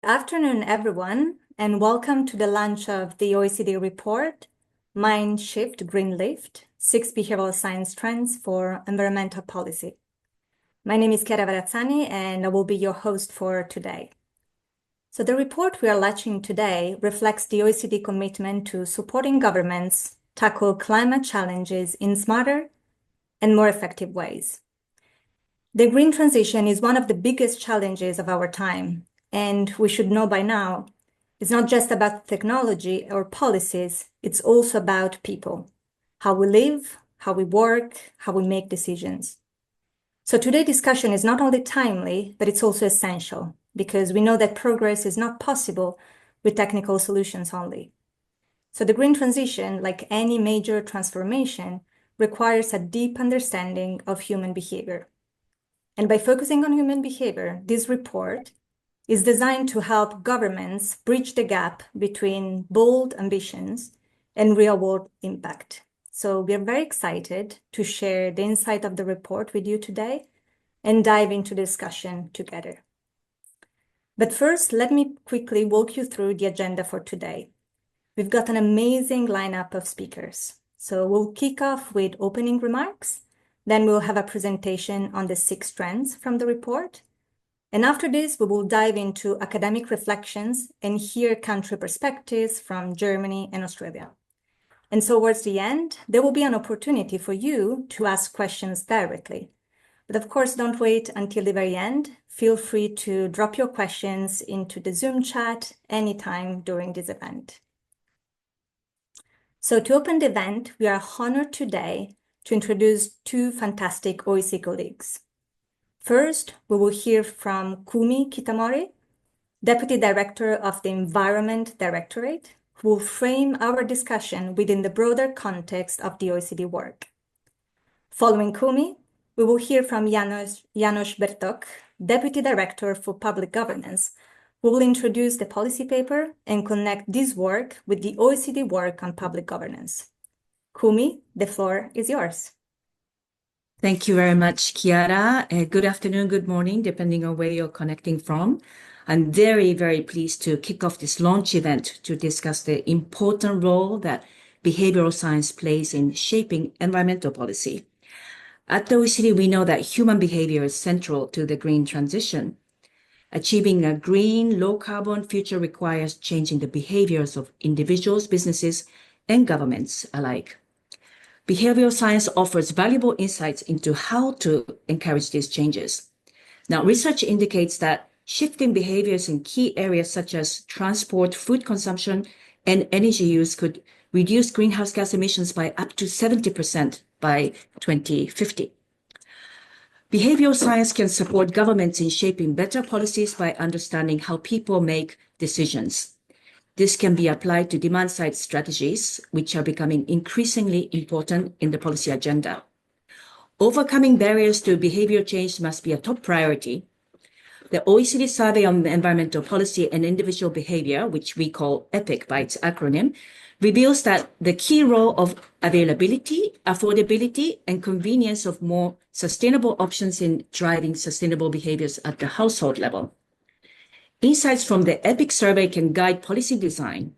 Afternoon, everyone, and welcome to the launch of the OECD report, MindShiftGreenLift, 6 Behavioral Science Trends for Environmental Policy. My name is Chiara Verazzani, and I will be your host for today. So the report we are launching today reflects the OECD commitment to supporting governments tackle climate challenges in smarter and more effective ways. The green transition is one of the biggest challenges of our time, and we should know by now, it's not just about technology or policies, it's also about people, how we live, how we work, how we make decisions. So today's discussion is not only timely, but it's also essential, because we know that progress is not possible with technical solutions only. So the green transition, like any major transformation, requires a deep understanding of human behavior. And by focusing on human behavior, this report is designed to help governments bridge the gap between bold ambitions and real-world impact. So we are very excited to share the insight of the report with you today and dive into the discussion together. But first, let me quickly walk you through the agenda for today. We've got an amazing lineup of speakers. So we'll kick off with opening remarks. Then we'll have a presentation on the 6 trends from the report. And after this, we will dive into academic reflections and hear country perspectives from Germany and Australia. And so towards the end, there will be an opportunity for you to ask questions directly. But of course, don't wait until the very end. Feel free to drop your questions into the Zoom chat anytime during this event. So to open the event, we are honored today to introduce 2 fantastic OECD colleagues. First, we will hear from Kumi Kitamori, Deputy Director of the Environment Directorate, who will frame our discussion within the broader context of the OECD work. Following Kumi, we will hear from Janos Bertok, Deputy Director for Public Governance, who will introduce the policy paper and connect this work with the OECD work on public governance. Kumi, the floor is yours. Thank you very much, Chiara. Good afternoon, good morning, depending on where you're connecting from. I'm very, very pleased to kick off this launch event to discuss the important role that behavioral science plays in shaping environmental policy. At the OECD, we know that human behavior is central to the green transition. Achieving a green, low-carbon future requires changing the behaviors of individuals, businesses, and governments alike. Behavioral science offers valuable insights into how to encourage these changes. Now, research indicates that shifting behaviors in key areas such as transport, food consumption, and energy use could reduce greenhouse gas emissions by up to 70% by 2050. Behavioral science can support governments in shaping better policies by understanding how people make decisions. This can be applied to demand-side strategies, which are becoming increasingly important in the policy agenda. Overcoming barriers to behavior change must be a top priority. The OECD Survey on Environmental Policy and Individual Behavior, which we call EPIC by its acronym, reveals that the key role of availability, affordability, and convenience of more sustainable options in driving sustainable behaviors at the household level. Insights from the EPIC survey can guide policy design.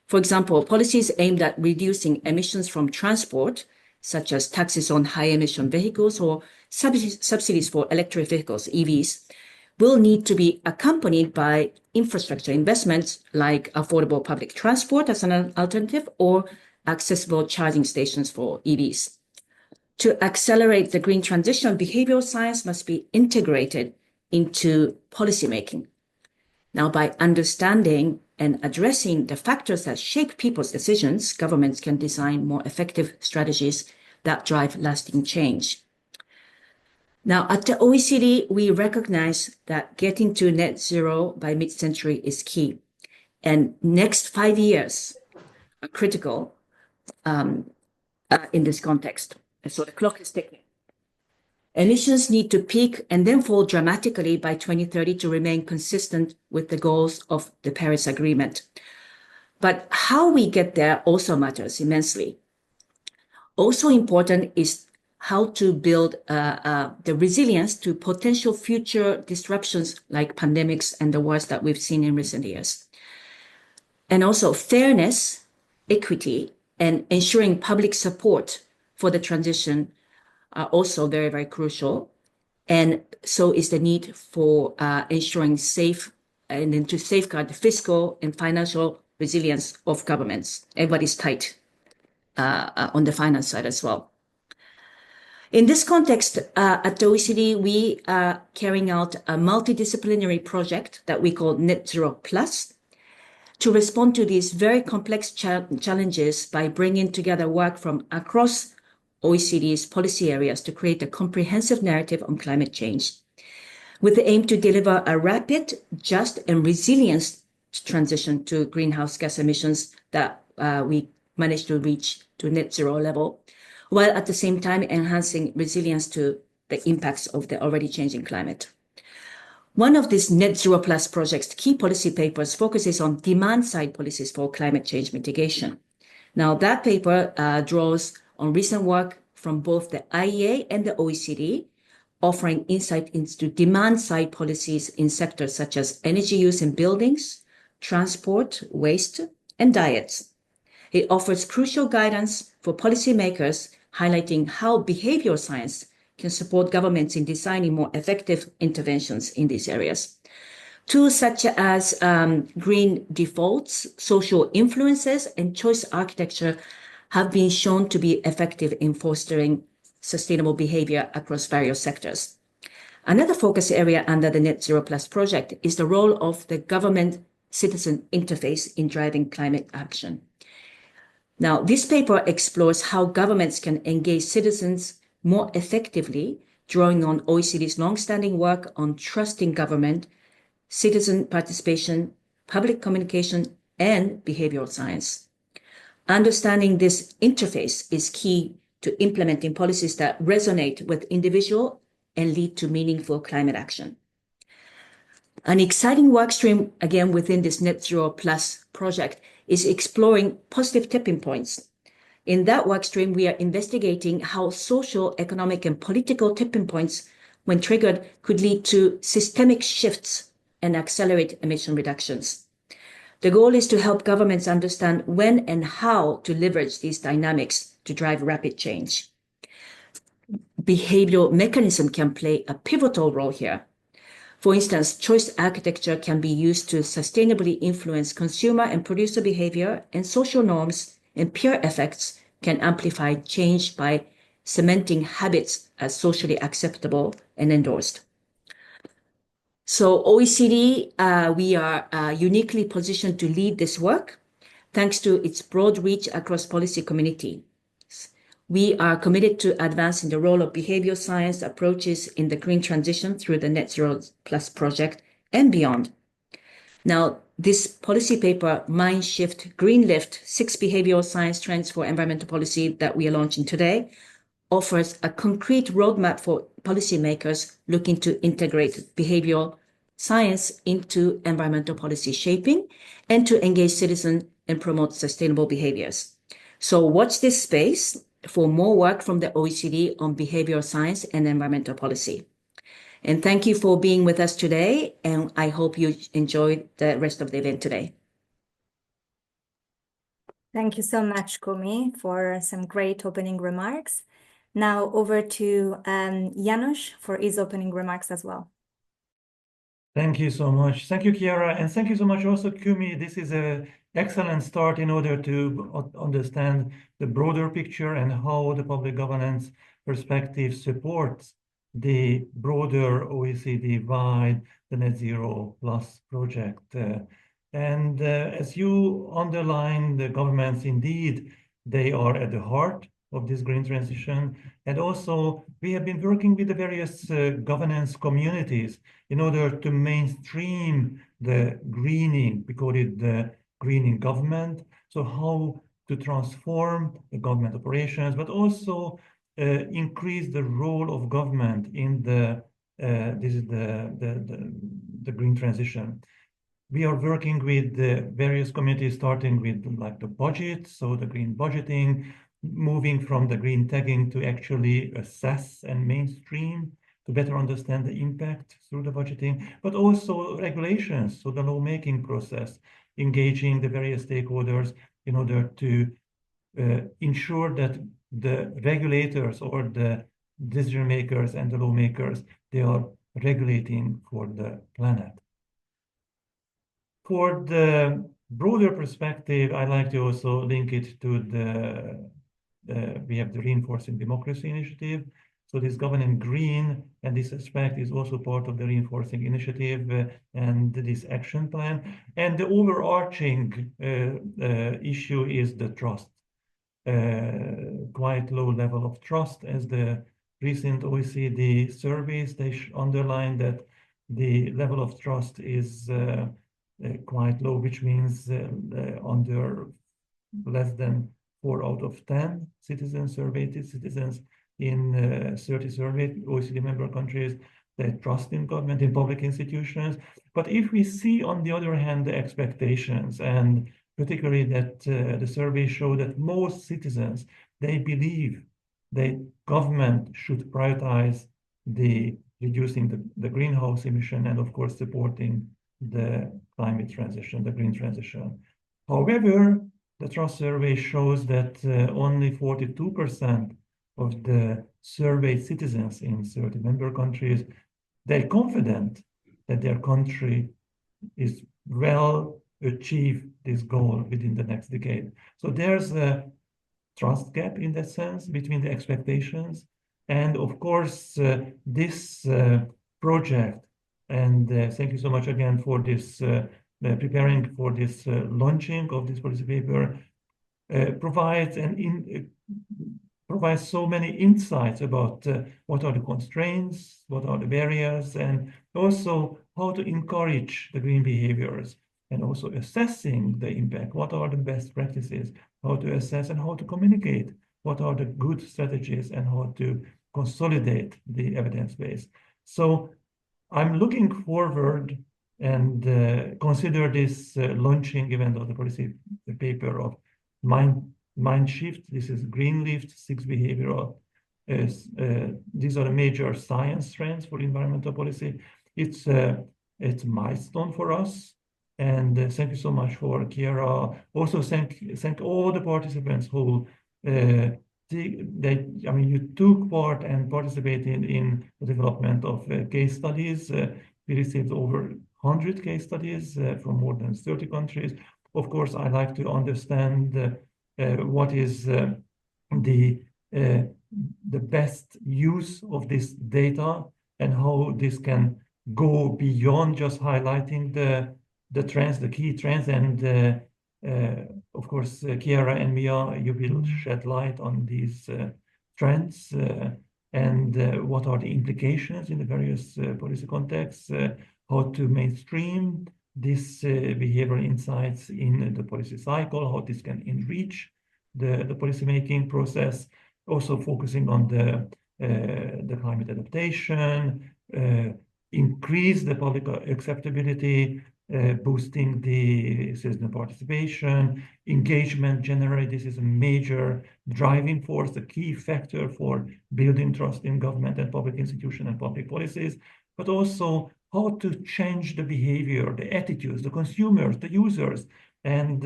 For example, policies aimed at reducing emissions from transport, such as taxes on high-emission vehicles or subsidies for electric vehicles, EVs, will need to be accompanied by infrastructure investments like affordable public transport as an alternative or accessible charging stations for EVs. To accelerate the green transition, behavioral science must be integrated into policymaking. Now, by understanding and addressing the factors that shape people's decisions, governments can design more effective strategies that drive lasting change. Now, at the OECD, we recognize that getting to net zero by mid-century is key. And next 5 years are critical in this context. And so the clock is ticking. Emissions need to peak and then fall dramatically by 2030 to remain consistent with the goals of the Paris Agreement. But how we get there also matters immensely. Also important is how to build the resilience to potential future disruptions like pandemics and the wars that we've seen in recent years. And also fairness, equity, and ensuring public support for the transition are also very, very crucial. And so is the need for ensuring safe and then to safeguard the fiscal and financial resilience of governments. Everybody's tight on the finance side as well. In this context, at the OECD, we are carrying out a multidisciplinary project that we call Net Zero Plus to respond to these very complex challenges by bringing together work from across OECD's policy areas to create a comprehensive narrative on climate change, with the aim to deliver a rapid, just, and resilient transition to greenhouse gas emissions that we managed to reach to net zero level, while at the same time enhancing resilience to the impacts of the already changing climate. One of these Net Zero Plus project's key policy papers focuses on demand-side policies for climate change mitigation. Now, that paper draws on recent work from both the IEA and the OECD, offering insight into demand-side policies in sectors such as energy use in buildings, transport, waste, and diets. It offers crucial guidance for policymakers, highlighting how behavioral science can support governments in designing more effective interventions in these areas. Tools such as green defaults, social influences, and choice architecture have been shown to be effective in fostering sustainable behavior across various sectors. Another focus area under the Net Zero Plus project is the role of the government-citizen interface in driving climate action. Now, this paper explores how governments can engage citizens more effectively, drawing on OECD's long-standing work on trusting government, citizen participation, public communication, and behavioral science. Understanding this interface is key to implementing policies that resonate with individuals and lead to meaningful climate action. An exciting workstream, again, within this Net Zero Plus project is exploring positive tipping points. In that workstream, we are investigating how social, economic, and political tipping points, when triggered, could lead to systemic shifts and accelerate emission reductions. The goal is to help governments understand when and how to leverage these dynamics to drive rapid change. Behavioral mechanism can play a pivotal role here. For instance, choice architecture can be used to sustainably influence consumer and producer behavior, and social norms and peer effects can amplify change by cementing habits as socially acceptable and endorsed. So OECD, we are uniquely positioned to lead this work thanks to its broad reach across policy community. We are committed to advancing the role of behavioral science approaches in the green transition through the Net Zero Plus project and beyond. Now, this policy paper, MindShiftGreenLift, 6 Behavioral Science Trends for Environmental Policy that we are launching today, offers a concrete roadmap for policymakers looking to integrate behavioral science into environmental policy shaping and to engage citizens and promote sustainable behaviors. So watch this space for more work from the OECD on behavioral science and environmental policy. And thank you for being with us today, and I hope you enjoyed the rest of the event today. Thank you so much, Kumi, for some great opening remarks. Now over to Janusz for his opening remarks as well. Thank you so much. Thank you, Chiara, and thank you so much also, Kumi. This is an excellent start in order to understand the broader picture and how the public governance perspective supports the broader OECD-wide, the Net Zero Plus project. As you underline, the governments, indeed, they are at the heart of this green transition. And also, we have been working with the various governance communities in order to mainstream the greening. We call it the greening government. So how to transform the government operations, but also increase the role of government in the green transition. We are working with the various committees, starting with like the budget, so the green budgeting, moving from the green tagging to actually assess and mainstream to better understand the impact through the budgeting, but also regulations, so the lawmaking process, engaging the various stakeholders in order to ensure that the regulators or the decision makers and the lawmakers, they are regulating for the planet. For the broader perspective, I like to also link it to we have the Reinforcing Democracy Initiative. So this governing green and this aspect is also part of the Reinforcing Initiative and this action plan. And the overarching issue is the trust. Quite low level of trust, as the recent OECD surveys, they underline that the level of trust is quite low, which means under less than 4 out of 10 citizens surveyed, citizens in 30 surveyed OECD member countries, they trust in government, in public institutions. But if we see, on the other hand, the expectations, and particularly that the surveys show that most citizens, they believe that government should prioritize the reducing the greenhouse emission and, of course, supporting the climate transition, the green transition. However, the trust survey shows that only 42% of the surveyed citizens in 30 member countries, they're confident that their country is well achieve this goal within the next decade. So there's a trust gap in that sense between the expectations. And of course, this project, and thank you so much again for this preparing for this launching of this policy paper, provides provides so many insights about what are the constraints, what are the barriers, and also how to encourage the green behaviors, and also assessing the impact. What are the best practices, how to assess and how to communicate, what are the good strategies, and how to consolidate the evidence base. So I'm looking forward and consider this launching event of the policy paper of MindShift. This is GreenLift, 6 behavioural. These are the major science trends for environmental policy. It's a milestone for us. And thank you so much for Chiara. Also, thank all the participants who you took part and participated in the development of case studies. We received over 100 case studies from more than 30 countries. Of course, I like to understand what is the best use of this data and how this can go beyond just highlighting the trends, the key trends, and of course, Chiara and Mia, you will shed light on these trends and what are the implications in the various policy contexts, how to mainstream these behavioral insights in the policy cycle, how this can enrich the policymaking process, also focusing on the climate adaptation, increase the public acceptability, boosting the citizen participation, engagement generally. This is a major driving force, a key factor for building trust in government and public institutions and public policies, but also how to change the behavior, the attitudes, the consumers, the users, and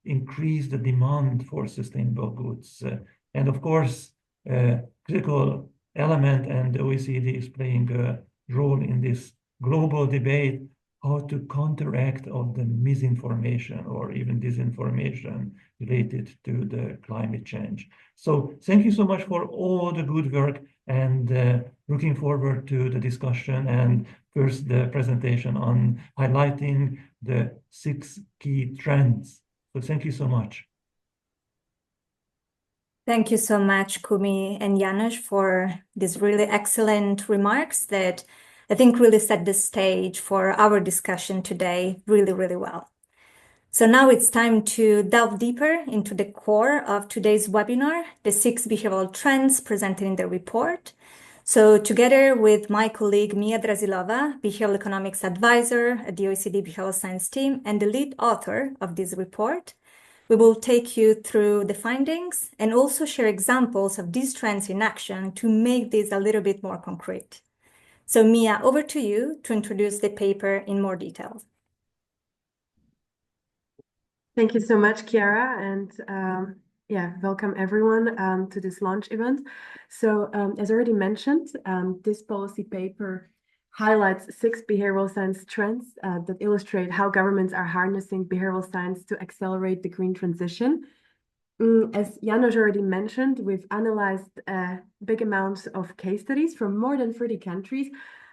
increase the demand for sustainable goods. And of course, critical element, and the OECD is playing a role in this global debate, how to counteract of the misinformation or even disinformation related to the climate change. So thank you so much for all the good work, and looking forward to the discussion and first the presentation on highlighting the 6 key trends. So thank you so much. Thank you so much, Kumi and Janusz, for these really excellent remarks that I think really set the stage for our discussion today really, really well. So now it's time to delve deeper into the core of today's webinar, the 6 behavioral trends presented in the report. So together with my colleague Mia Drasilova, Behavioral Economics Advisor at the OECD Behavioral Science team and the lead author of this report, We will take you through the findings and also share examples of these trends in action to make this a little bit more concrete. So Mia, over to you to introduce the paper in more detail. Thank you so much, Chiara, and welcome everyone to this launch event. So as already mentioned, this policy paper highlights 6 behavioral science trends that illustrate how governments are harnessing behavioral science to accelerate the green transition. As Janos already mentioned, we've analyzed big amounts of case studies from more than 30 countries,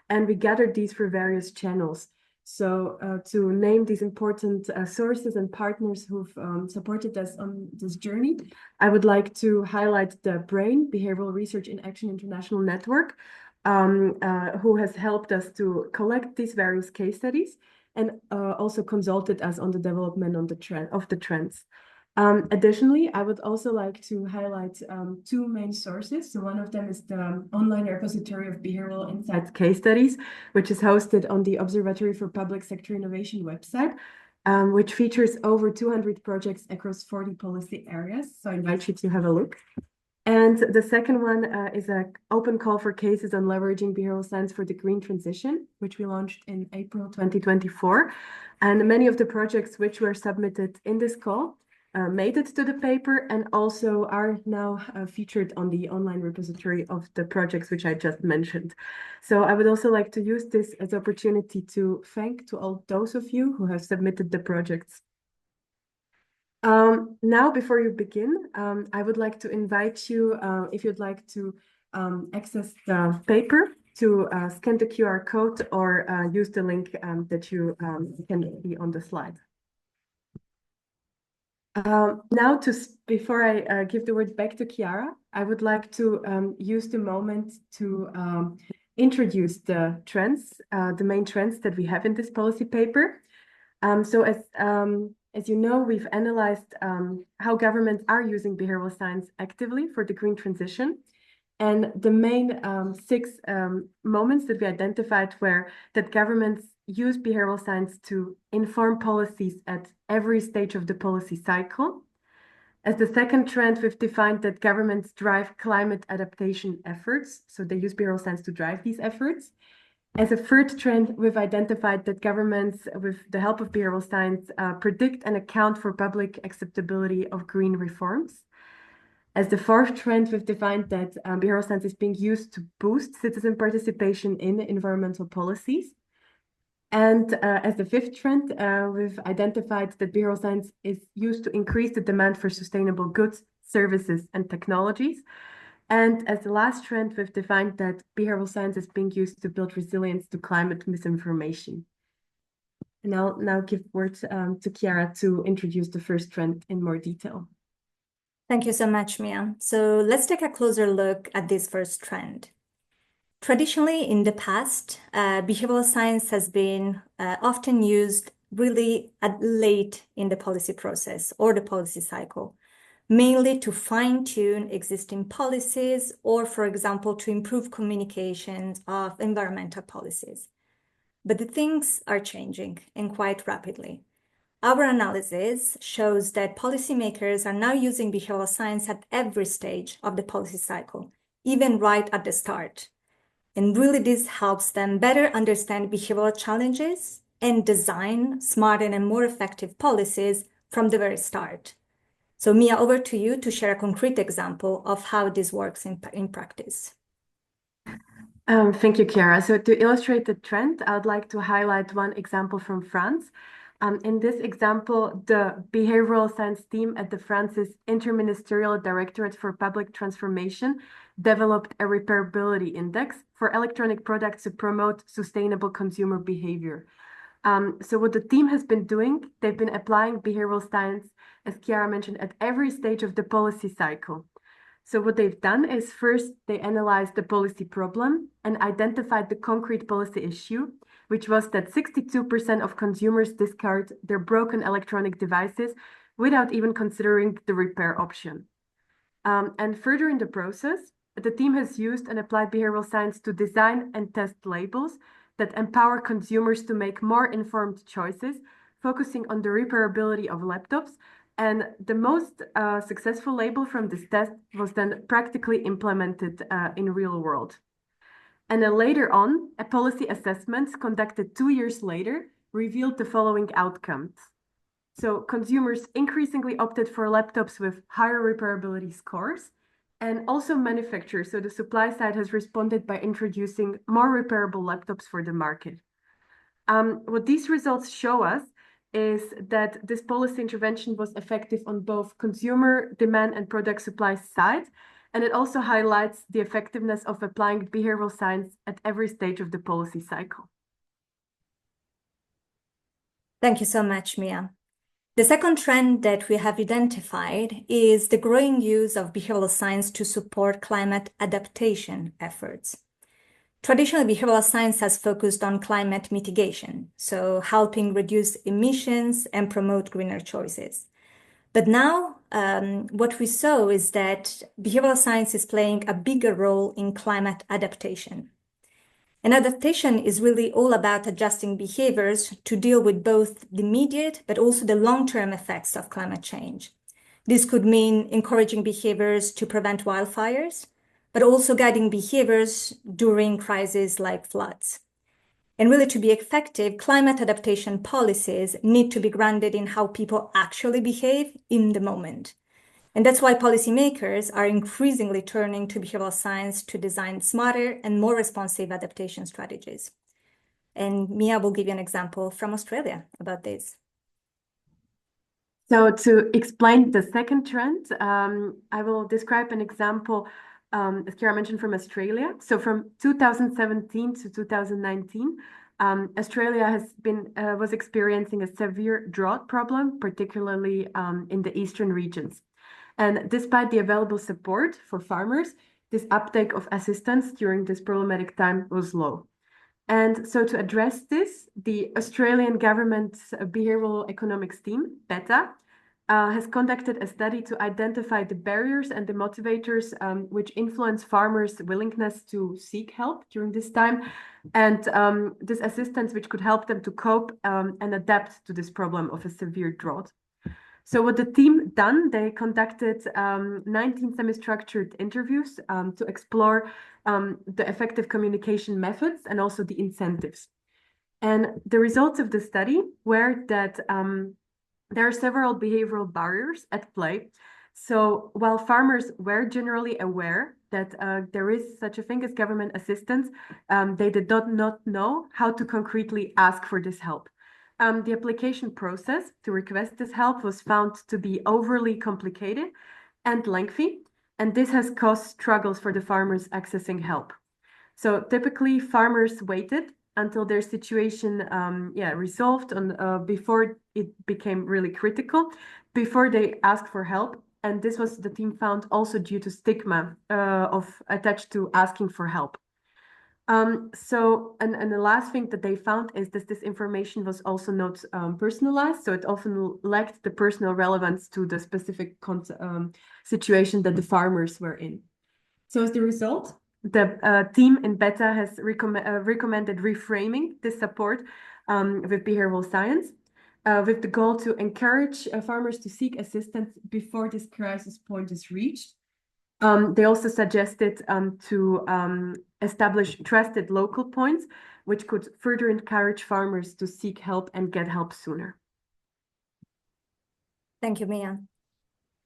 and we gathered these for various channels. So to name these important sources and partners who've supported us on this journey, I would like to highlight the BRAIN, Behavioral Research in Action International Network, who has helped us to collect these various case studies and also consulted us on the development of the trends. Additionally, I would also like to highlight 2 main sources. So one of them is the online repository of behavioral insights case studies, which is hosted on the Observatory for Public Sector Innovation website, which features over 200 projects across 40 policy areas. So I invite you to have a look. And the second one is an open call for cases on leveraging behavioral science for the green transition, which we launched in April 2024. And many of the projects which were submitted in this call made it to the paper and also are now featured on the online repository of the projects which I just mentioned. So I would also like to use this as an opportunity to thank to all those of you who have submitted the projects. Now, before you begin, I would like to invite you, if you'd like to access the paper, to scan the QR code or use the link that you can see on the slide. Now, before I give the word back to Chiara, I would like to use the moment to introduce the trends, the main trends that we have in this policy paper. So as you know, we've analyzed how governments are using behavioral science actively for the green transition. And the main 6 moments that we identified were that governments use behavioral science to inform policies at every stage of the policy cycle. As the second trend, we've defined that governments drive climate adaptation efforts. So they use behavioral science to drive these efforts. As a third trend, we've identified that governments, with the help of behavioral science, predict and account for public acceptability of green reforms. As the fourth trend, we've defined that behavioral science is being used to boost citizen participation in environmental policies. And as the fifth trend, we've identified that behavioral science is used to increase the demand for sustainable goods, services, and technologies. And as the last trend, we've defined that behavioral science is being used to build resilience to climate misinformation. And I'll now give words to Chiara to introduce the first trend in more detail. Thank you so much, Mia. So let's take a closer look at this first trend. Traditionally, in the past, behavioral science has been often used really late in the policy process or the policy cycle, mainly to fine-tune existing policies or, for example, to improve communications of environmental policies. But the things are changing and quite rapidly. Our analysis shows that policymakers are now using behavioral science at every stage of the policy cycle, even right at the start. And really, this helps them better understand behavioral challenges and design smarter and more effective policies from the very start. So Mia, over to you to share a concrete example of how this works in practice. Thank you, Chiara. So to illustrate the trend, I would like to highlight one example from France. In this example, the behavioral science team at the France's Interministerial Directorate for Public Transformation developed a repairability index for electronic products to promote sustainable consumer behavior. So what the team has been doing, they've been applying behavioral science, as Chiara mentioned, at every stage of the policy cycle. So what they've done is first, they analyzed the policy problem and identified the concrete policy issue, which was that 62% of consumers discard their broken electronic devices without even considering the repair option. And further in the process, the team has used and applied behavioral science to design and test labels that empower consumers to make more informed choices, focusing on the repairability of laptops And the most successful label from this test was then practically implemented in real world. And then later on, a policy assessment conducted 2 years later revealed the following outcomes. So consumers increasingly opted for laptops with higher repairability scores, and also manufacturers, so the supply side has responded by introducing more repairable laptops for the market. What these results show us is that this policy intervention was effective on both consumer demand and product supply sides, and it also highlights the effectiveness of applying behavioral science at every stage of the policy cycle. Thank you so much, Mia. The second trend that we have identified is the growing use of behavioral science to support climate adaptation efforts. Traditionally, behavioral science has focused on climate mitigation, so helping reduce emissions and promote greener choices. But now, what we saw is that behavioral science is playing a bigger role in climate adaptation. And adaptation is really all about adjusting behaviors to deal with both the immediate but also the long-term effects of climate change. This could mean encouraging behaviors to prevent wildfires, but also guiding behaviors during crises like floods. And really, to be effective, climate adaptation policies need to be grounded in how people actually behave in the moment. And that's why policymakers are increasingly turning to behavioral science to design smarter and more responsive adaptation strategies. And Mia will give you an example from Australia about this. So to explain the second trend, I will describe an example, as Kira mentioned, from Australia. So from 2017 to 2019, Australia was experiencing a severe drought problem, particularly in the eastern regions. And despite the available support for farmers, this uptake of assistance during this problematic time was low. And so to address this, the Australian government's behavioral economics team, BETA, has conducted a study to identify the barriers and the motivators which influence farmers' willingness to seek help during this time, and this assistance which could help them to cope and adapt to this problem of a severe drought. So what the team done, they conducted 19 semi-structured interviews to explore the effective communication methods and also the incentives. And the results of the study were that there are several behavioral barriers at play. So while farmers were generally aware that there is such a thing as government assistance, they did not know how to concretely ask for this help. The application process to request this help was found to be overly complicated and lengthy, and this has caused struggles for the farmers accessing help. So typically, farmers waited until their situation resolved before it became really critical, before they asked for help. And this was, the team found, also due to stigma attached to asking for help. And the last thing that they found is that this information was also not personalized, so it often lacked the personal relevance to the specific situation that the farmers were in. So as the result, the team in BETA has recommended reframing this support with behavioral science, with the goal to encourage farmers to seek assistance before this crisis point is reached. They also suggested to establish trusted local points, which could further encourage farmers to seek help and get help sooner. Thank you, Mia.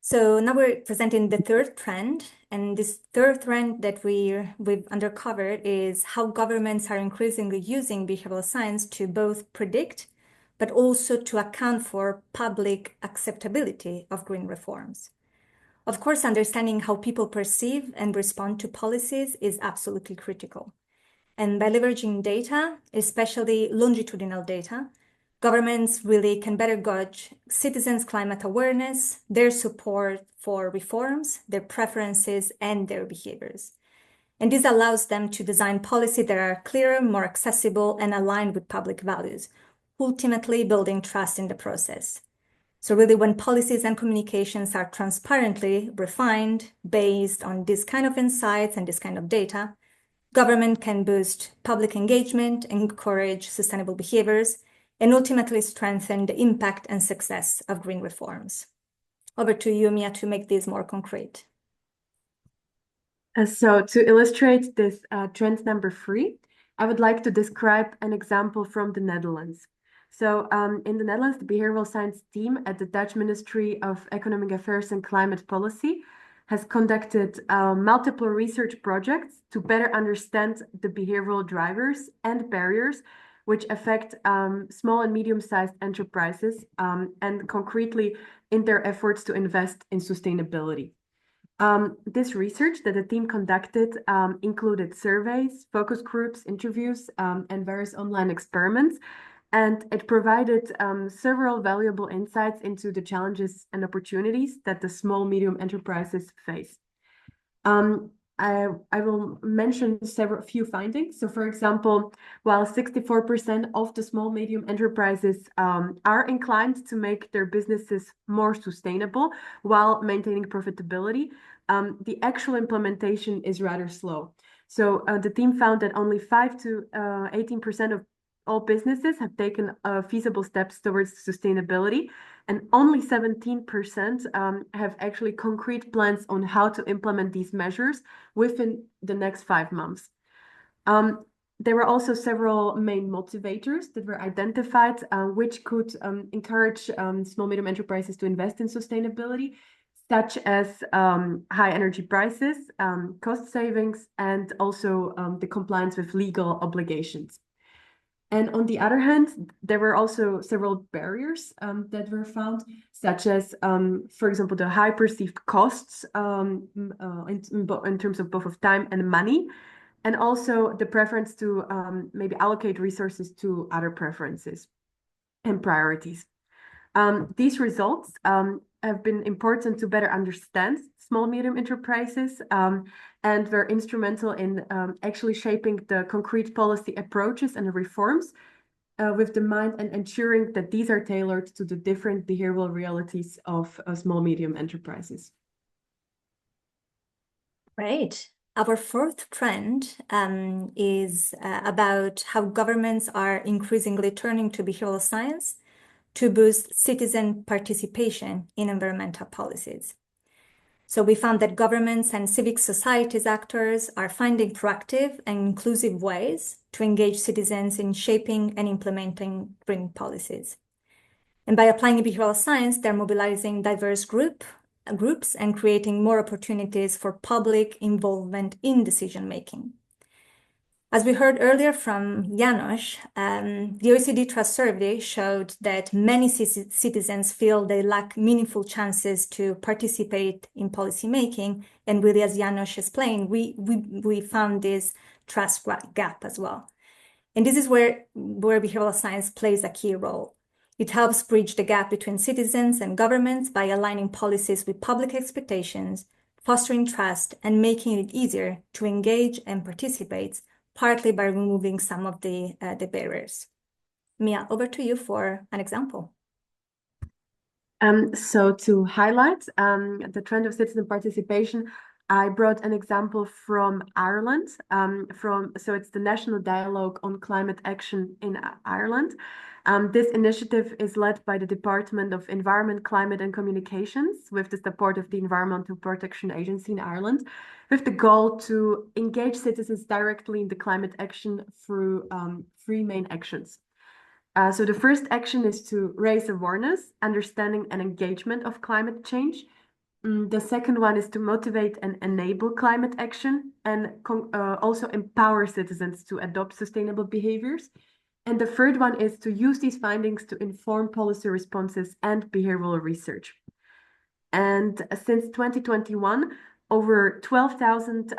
So now we're presenting the third trend, and this third trend that we've uncovered is how governments are increasingly using behavioral science to both predict, but also to account for public acceptability of green reforms. Of course, understanding how people perceive and respond to policies is absolutely critical. And by leveraging data, especially longitudinal data, governments really can better gauge citizens' climate awareness, their support for reforms, their preferences, and their behaviors. And this allows them to design policies that are clearer, more accessible, and aligned with public values, ultimately building trust in the process. So really, when policies and communications are transparently refined based on this kind of insights and this kind of data, government can boost public engagement, encourage sustainable behaviors, and ultimately strengthen the impact and success of green reforms. Over to you, Mia, to make this more concrete. So to illustrate this trend number 3, I would like to describe an example from the Netherlands. So in the Netherlands, the behavioral science team at the Dutch Ministry of Economic Affairs and Climate Policy has conducted multiple research projects to better understand the behavioral drivers and barriers which affect small and medium-sized enterprises and concretely in their efforts to invest in sustainability. This research that the team conducted included surveys, focus groups, interviews, and various online experiments, and it provided several valuable insights into the challenges and opportunities that the small, medium enterprises face. I will mention few findings. So for example, while 64% of the small, medium enterprises are inclined to make their businesses more sustainable while maintaining profitability, the actual implementation is rather slow. So the team found that only 5 to 18% of all businesses have taken feasible steps towards sustainability, and only 17% have actually concrete plans on how to implement these measures within the next 5 months. There were also several main motivators that were identified, which could encourage small, medium enterprises to invest in sustainability, such as high energy prices, cost savings, and also the compliance with legal obligations. And on the other hand, there were also several barriers that were found, such as, for example, the high perceived costs in terms of both of time and money, and also the preference to maybe allocate resources to other preferences and priorities. These results have been important to better understand small, medium enterprises and were instrumental in actually shaping the concrete policy approaches and reforms with the mind and ensuring that these are tailored to the different behavioral realities of small, medium enterprises. Great. Our fourth trend is about how governments are increasingly turning to behavioral science to boost citizen participation in environmental policies. So we found that governments and civic societies actors are finding proactive and inclusive ways to engage citizens in shaping and implementing green policies. And by applying behavioral science, they're mobilizing diverse groups and creating more opportunities for public involvement in decision-making. As we heard earlier from Janos, the OECD Trust Survey showed that many citizens feel they lack meaningful chances to participate in policymaking. And really, as Janos explained, we found this trust gap as well. And this is where behavioral science plays a key role. It helps bridge the gap between citizens and governments by aligning policies with public expectations, fostering trust, and making it easier to engage and participate, partly by removing some of the barriers. Mia, over to you for an example. So to highlight the trend of citizen participation, I brought an example from Ireland. So it's the National Dialogue on Climate Action in Ireland. This initiative is led by the Department of Environment, Climate and Communications with the support of the Environmental Protection Agency in Ireland, with the goal to engage citizens directly in the climate action through 3 main actions. So the first action is to raise awareness, understanding and engagement of climate change. The second one is to motivate and enable climate action and also empower citizens to adopt sustainable behaviors. And the third one is to use these findings to inform policy responses and behavioral research. And since 2021, over 12,000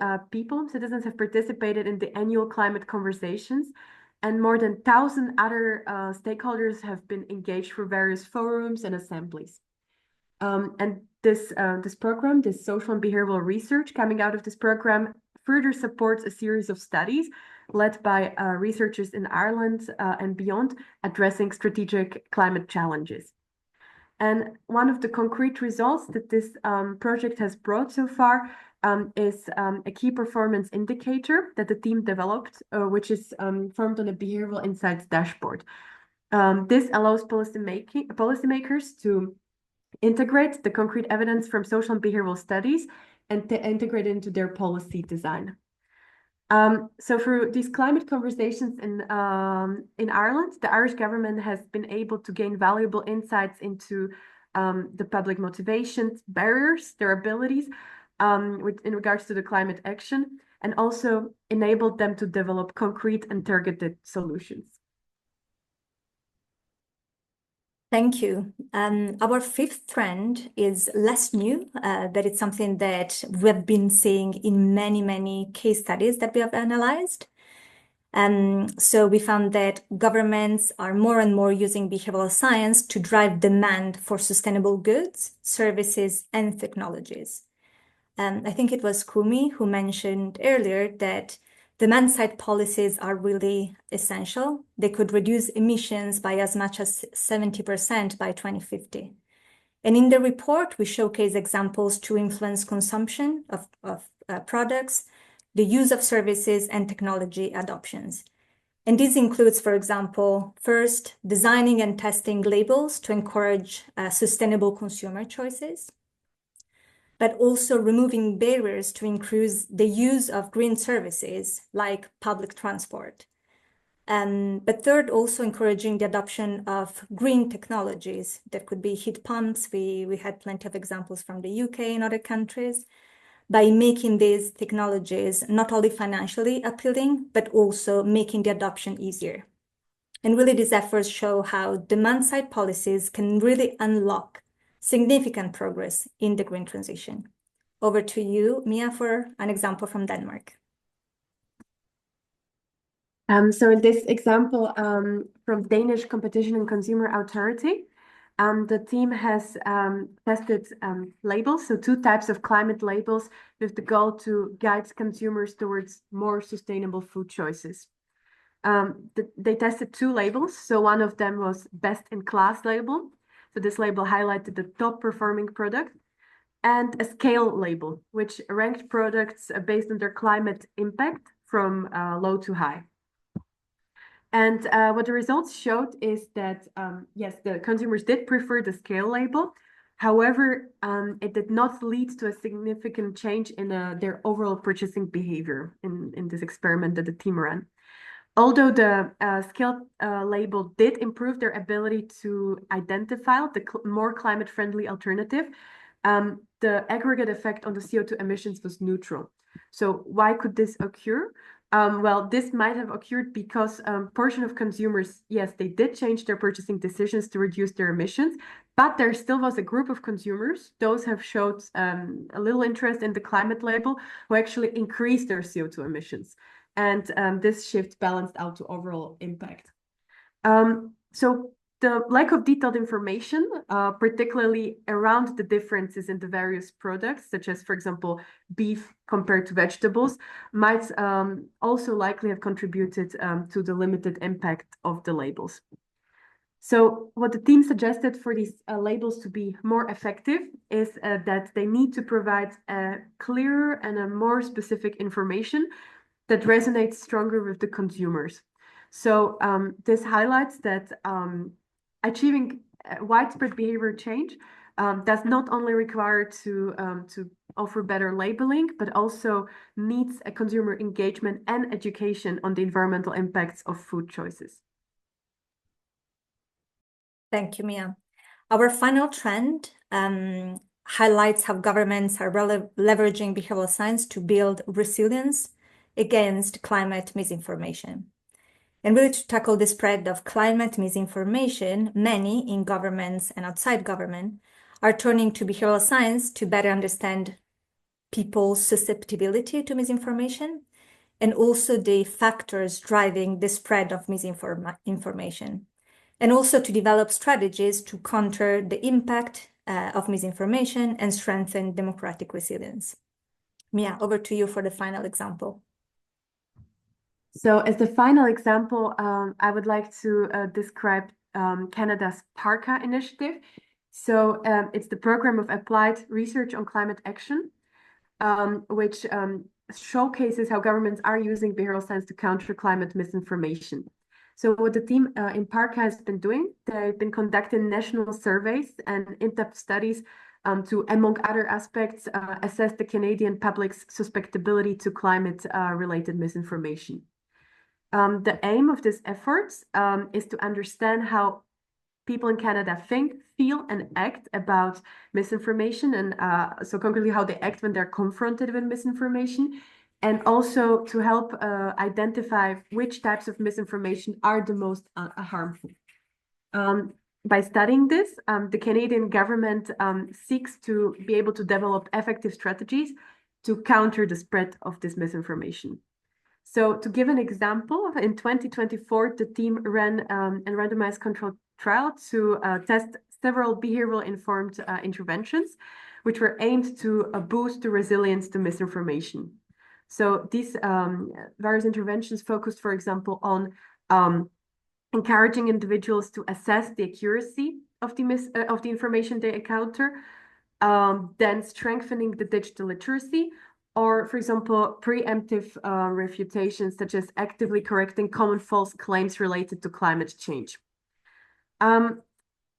citizens have participated in the annual climate conversations, and more than 1,000 other stakeholders have been engaged through various forums and assemblies. And this program, this social and behavioral research coming out of this program, further supports a series of studies led by researchers in Ireland and beyond, addressing strategic climate challenges. And one of the concrete results that this project has brought so far is a key performance indicator that the team developed, which is formed on a behavioral insights dashboard. This allows policymakers to integrate the concrete evidence from social and behavioral studies and to integrate it into their policy design. So through these climate conversations in Ireland, the Irish government has been able to gain valuable insights into the public motivations, barriers, their abilities in regards to the climate action, and also enabled them to develop concrete and targeted solutions. Thank you. Our fifth trend is less new, that it's something that we've been seeing in many, many case studies that we have analyzed. So we found that governments are more and more using behavioral science to drive demand for sustainable goods, services, and technologies. I think it was Kumi who mentioned earlier that demand-side policies are really essential. They could reduce emissions by as much as 70% by 2050. And in the report, we showcase examples to influence consumption of products, the use of services, and technology adoptions. And this includes, for example, first, designing and testing labels to encourage sustainable consumer choices, but also removing barriers to increase the use of green services like public transport. But third, also encouraging the adoption of green technologies. That could be heat pumps. We had plenty of examples from the UK and other countries, by making these technologies not only financially appealing, but also making the adoption easier. And really, these efforts show how demand-side policies can really unlock significant progress in the green transition. Over to you, Mia, for an example from Denmark. So in this example from Danish Competition and Consumer Authority, the team has tested labels, so 2 types of climate labels with the goal to guide consumers towards more sustainable food choices. They tested 2 labels. So one of them was best in class label. So this label highlighted the top performing product, and a scale label, which ranked products based on their climate impact from low to high. And what the results showed is that, yes, the consumers did prefer the scale label. However, it did not lead to a significant change in their overall purchasing behavior in this experiment that the team ran. Although the scale label did improve their ability to identify the more climate-friendly alternative, the aggregate effect on the CO2 emissions was neutral. So why could this occur? Well, this might have occurred because a portion of consumers, yes, they did change their purchasing decisions to reduce their emissions, but there still was a group of consumers, those have showed a little interest in the climate label, who actually increased their CO2 emissions. And this shift balanced out to overall impact. So the lack of detailed information, particularly around the differences in the various products, such as, for example, beef compared to vegetables, might also likely have contributed to the limited impact of the labels. So what the team suggested for these labels to be more effective is that they need to provide a clearer and a more specific information that resonates stronger with the consumers. So this highlights that achieving widespread behavior change does not only require to offer better labeling, but also needs a consumer engagement and education on the environmental impacts of food choices. Thank you, Mia. Our final trend highlights how governments are leveraging behavioral science to build resilience against climate misinformation. And really, to tackle the spread of climate misinformation, many in governments and outside government are turning to behavioral science to better understand people's susceptibility to misinformation and also the factors driving the spread of misinformation, and also to develop strategies to counter the impact of misinformation and strengthen democratic resilience. Mia, over to you for the final example. So as the final example, I would like to describe Canada's PARCA initiative. So it's the Program of Applied Research on Climate Action, which showcases how governments are using behavioral science to counter climate misinformation. So what the team in PARC has been doing, they've been conducting national surveys and in-depth studies to, among other aspects, assess the Canadian public's susceptibility to climate-related misinformation. The aim of this effort is to understand how people in Canada think, feel, and act about misinformation, and so concretely how they act when they're confronted with misinformation, and also to help identify which types of misinformation are the most harmful. By studying this, the Canadian government seeks to be able to develop effective strategies to counter the spread of this misinformation. So to give an example, in 2024, the team ran a randomized controlled trial to test several behavioral informed interventions, which were aimed to boost the resilience to misinformation. So these various interventions focused, for example, on encouraging individuals to assess the accuracy of the information they encounter, then strengthening the digital literacy, or, for example, preemptive refutations, such as actively correcting common false claims related to climate change.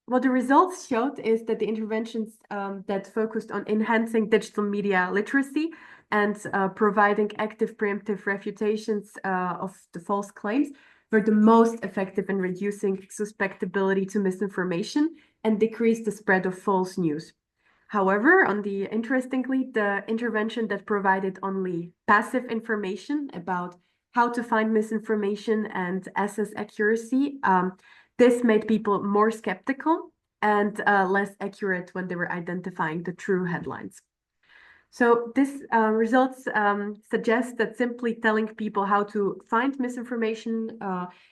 What the results showed is that the interventions that focused on enhancing digital media literacy and providing active preemptive refutations of the false claims were the most effective in reducing susceptibility to misinformation and decreased the spread of false news. However, interestingly, the intervention that provided only passive information about how to find misinformation and assess accuracy, this made people more skeptical and less accurate when they were identifying the true headlines. So this results suggest that simply telling people how to find misinformation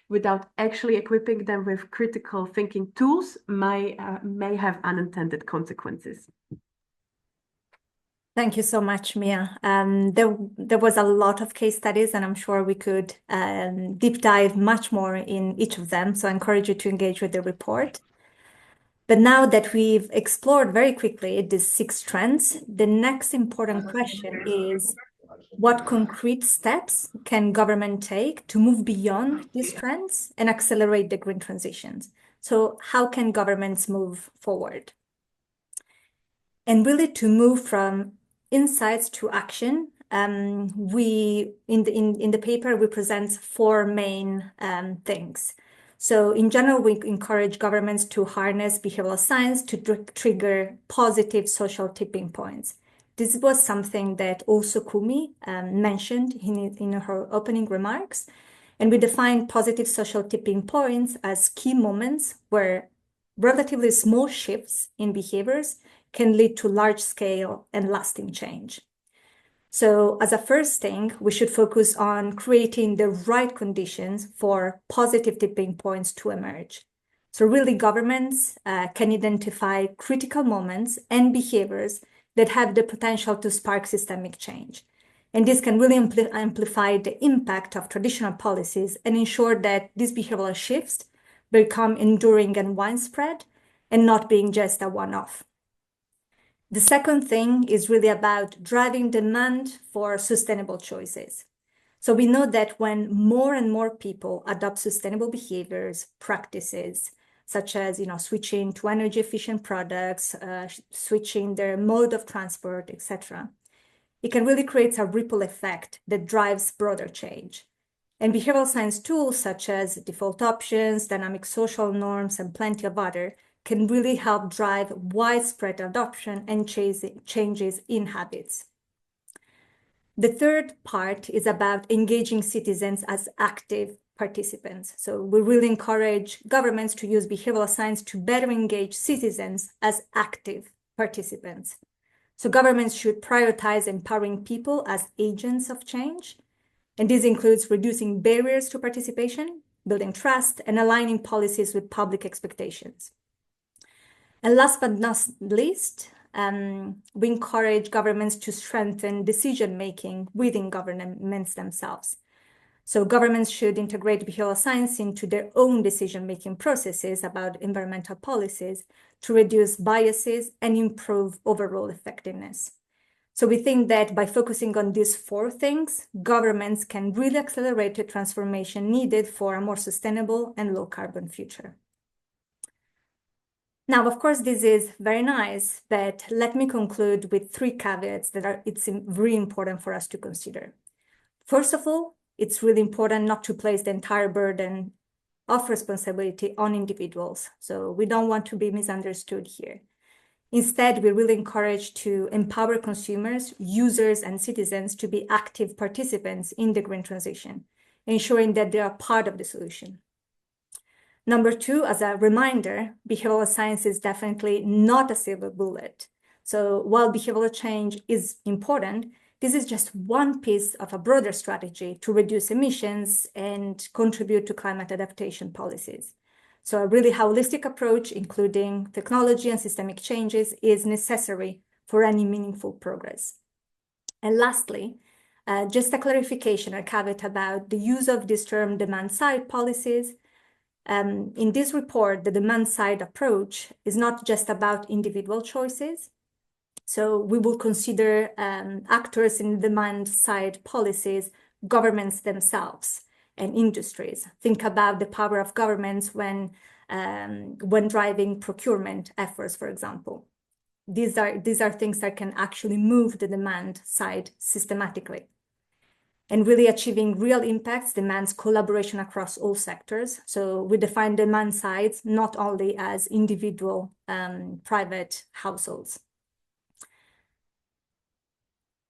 without actually equipping them with critical thinking tools may have unintended consequences. Thank you so much, Mia. There was a lot of case studies, and I'm sure we could deep dive much more in each of them. So I encourage you to engage with the report. But now that we've explored very quickly these 6 trends, the next important question is, what concrete steps can government take to move beyond these trends and accelerate the green transitions? So how can governments move forward? And really to move from insights to action, we in the paper we present 4 main things. So in general, we encourage governments to harness behavioral science to trigger positive social tipping points. This was something that also Kumi mentioned in her opening remarks. And we define positive social tipping points as key moments where relatively small shifts in behaviors can lead to large-scale and lasting change. So as a first thing, we should focus on creating the right conditions for positive tipping points to emerge. So really governments can identify critical moments and behaviors that have the potential to spark systemic change. And this can really amplify the impact of traditional policies and ensure that these behavioral shifts become enduring and widespread and not being just a one-off. The second thing is really about driving demand for sustainable choices. So we know that when more and more people adopt sustainable behaviors, practices, such as switching to energy efficient products, switching their mode of transport, etc., it can really create a ripple effect that drives broader change. And behavioral science tools such as default options, dynamic social norms, and plenty of other can really help drive widespread adoption and changes in habits. The third part is about engaging citizens as active participants. So we really encourage governments to use behavioral science to better engage citizens as active participants. So governments should prioritize empowering people as agents of change. And this includes reducing barriers to participation, building trust, and aligning policies with public expectations. And last but not least, we encourage governments to strengthen decision-making within governments themselves. So governments should integrate behavioral science into their own decision-making processes about environmental policies to reduce biases and improve overall effectiveness. So we think that by focusing on these four things, governments can really accelerate the transformation needed for a more sustainable and low carbon future. Now, of course, this is very nice, but let me conclude with three caveats that it's really important for us to consider. First of all, it's really important not to place the entire burden of responsibility on individuals. So we don't want to be misunderstood here. Instead, we really encourage to empower consumers, users, and citizens to be active participants in the green transition, ensuring that they are part of the solution. Number two, as a reminder, behavioral science is definitely not a silver bullet. So while behavioral change is important, this is just one piece of a broader strategy to reduce emissions and contribute to climate adaptation policies. So a really holistic approach, including technology and systemic changes, is necessary for any meaningful progress. And lastly, just a clarification or caveat about the use of this term demand-side policies. In this report, the demand-side approach is not just about individual choices. So we will consider actors in demand-side policies, governments themselves, and industries. Think about the power of governments when driving procurement efforts, for example. These are things that can actually move the demand side systematically. And really achieving real impacts demands collaboration across all sectors. So we define demand sides not only as individual private households.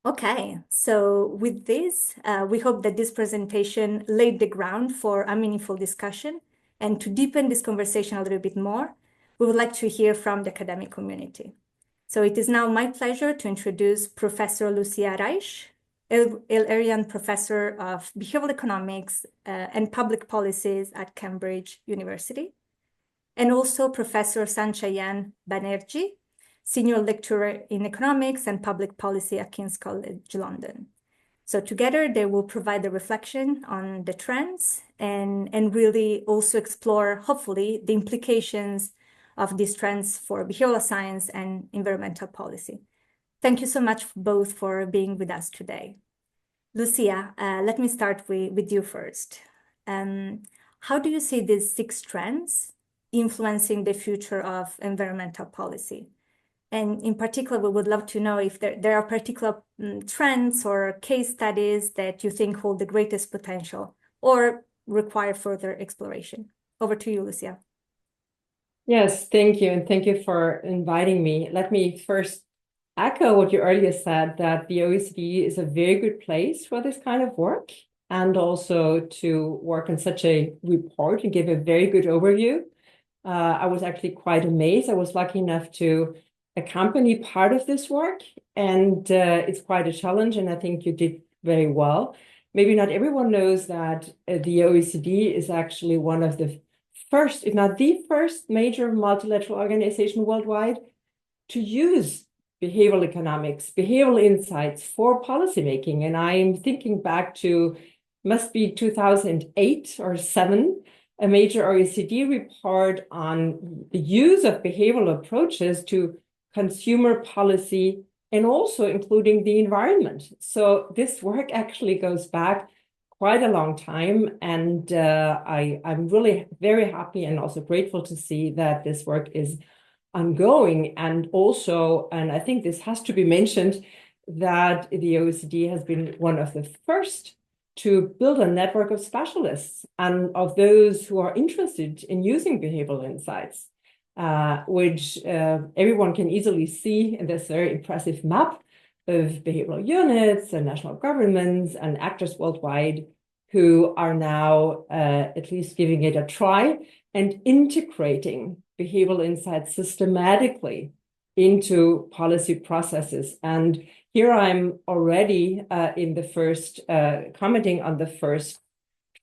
Okay, so with this, we hope that this presentation laid the ground for a meaningful discussion. And to deepen this conversation a little bit more, we would like to hear from the academic community. So it is now my pleasure to introduce Professor Lucia Reich, Illyrian Professor of Behavioral Economics and Public Policies at Cambridge University, and also Professor Sanchayan Banerjee, Senior Lecturer in Economics and Public Policy at King's College London. So together they will provide a reflection on the trends and really also explore, hopefully, the implications of these trends for behavioral science and environmental policy. Thank you so much both for being with us today. Lucia, let me start with you first. How do you see these 6 trends influencing the future of environmental policy? And in particular, we would love to know if there are particular trends or case studies that you think hold the greatest potential or require further exploration. Over to you, Lucia. Yes, thank you. And thank you for inviting me. Let me first echo what you earlier said, that the OECD is a very good place for this kind of work, and also to work on such a report and give a very good overview. I was actually quite amazed. I was lucky enough to accompany part of this work, and it's quite a challenge, and I think you did very well. Maybe not everyone knows that the OECD is actually one of the first, if not the first, major multilateral organization worldwide to use behavioral economics, behavioral insights for policymaking. And I'm thinking back to, must be 2008 or 7, a major OECD report on the use of behavioral approaches to consumer policy and also including the environment. So this work actually goes back quite a long time. And I'm really very happy and also grateful to see that this work is ongoing. And also, and I think this has to be mentioned, that the OECD has been one of the first to build a network of specialists and of those who are interested in using behavioral insights, which everyone can easily see in this very impressive map of behavioral units and national governments and actors worldwide who are now at least giving it a try and integrating behavioral insights systematically into policy processes. And here I'm already in the first, commenting on the first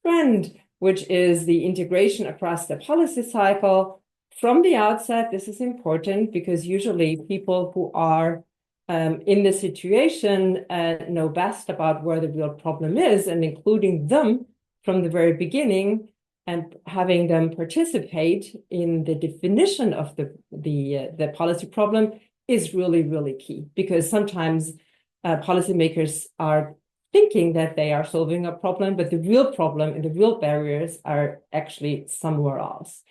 trend, which is the integration across the policy cycle. From the outset, this is important because usually people who are in the situation know best about where the real problem is, and including them from the very beginning and having them participate in the definition of the policy problem is really, really key, because sometimes policymakers are thinking that they are solving a problem, but the real problem and the real barriers are actually somewhere else.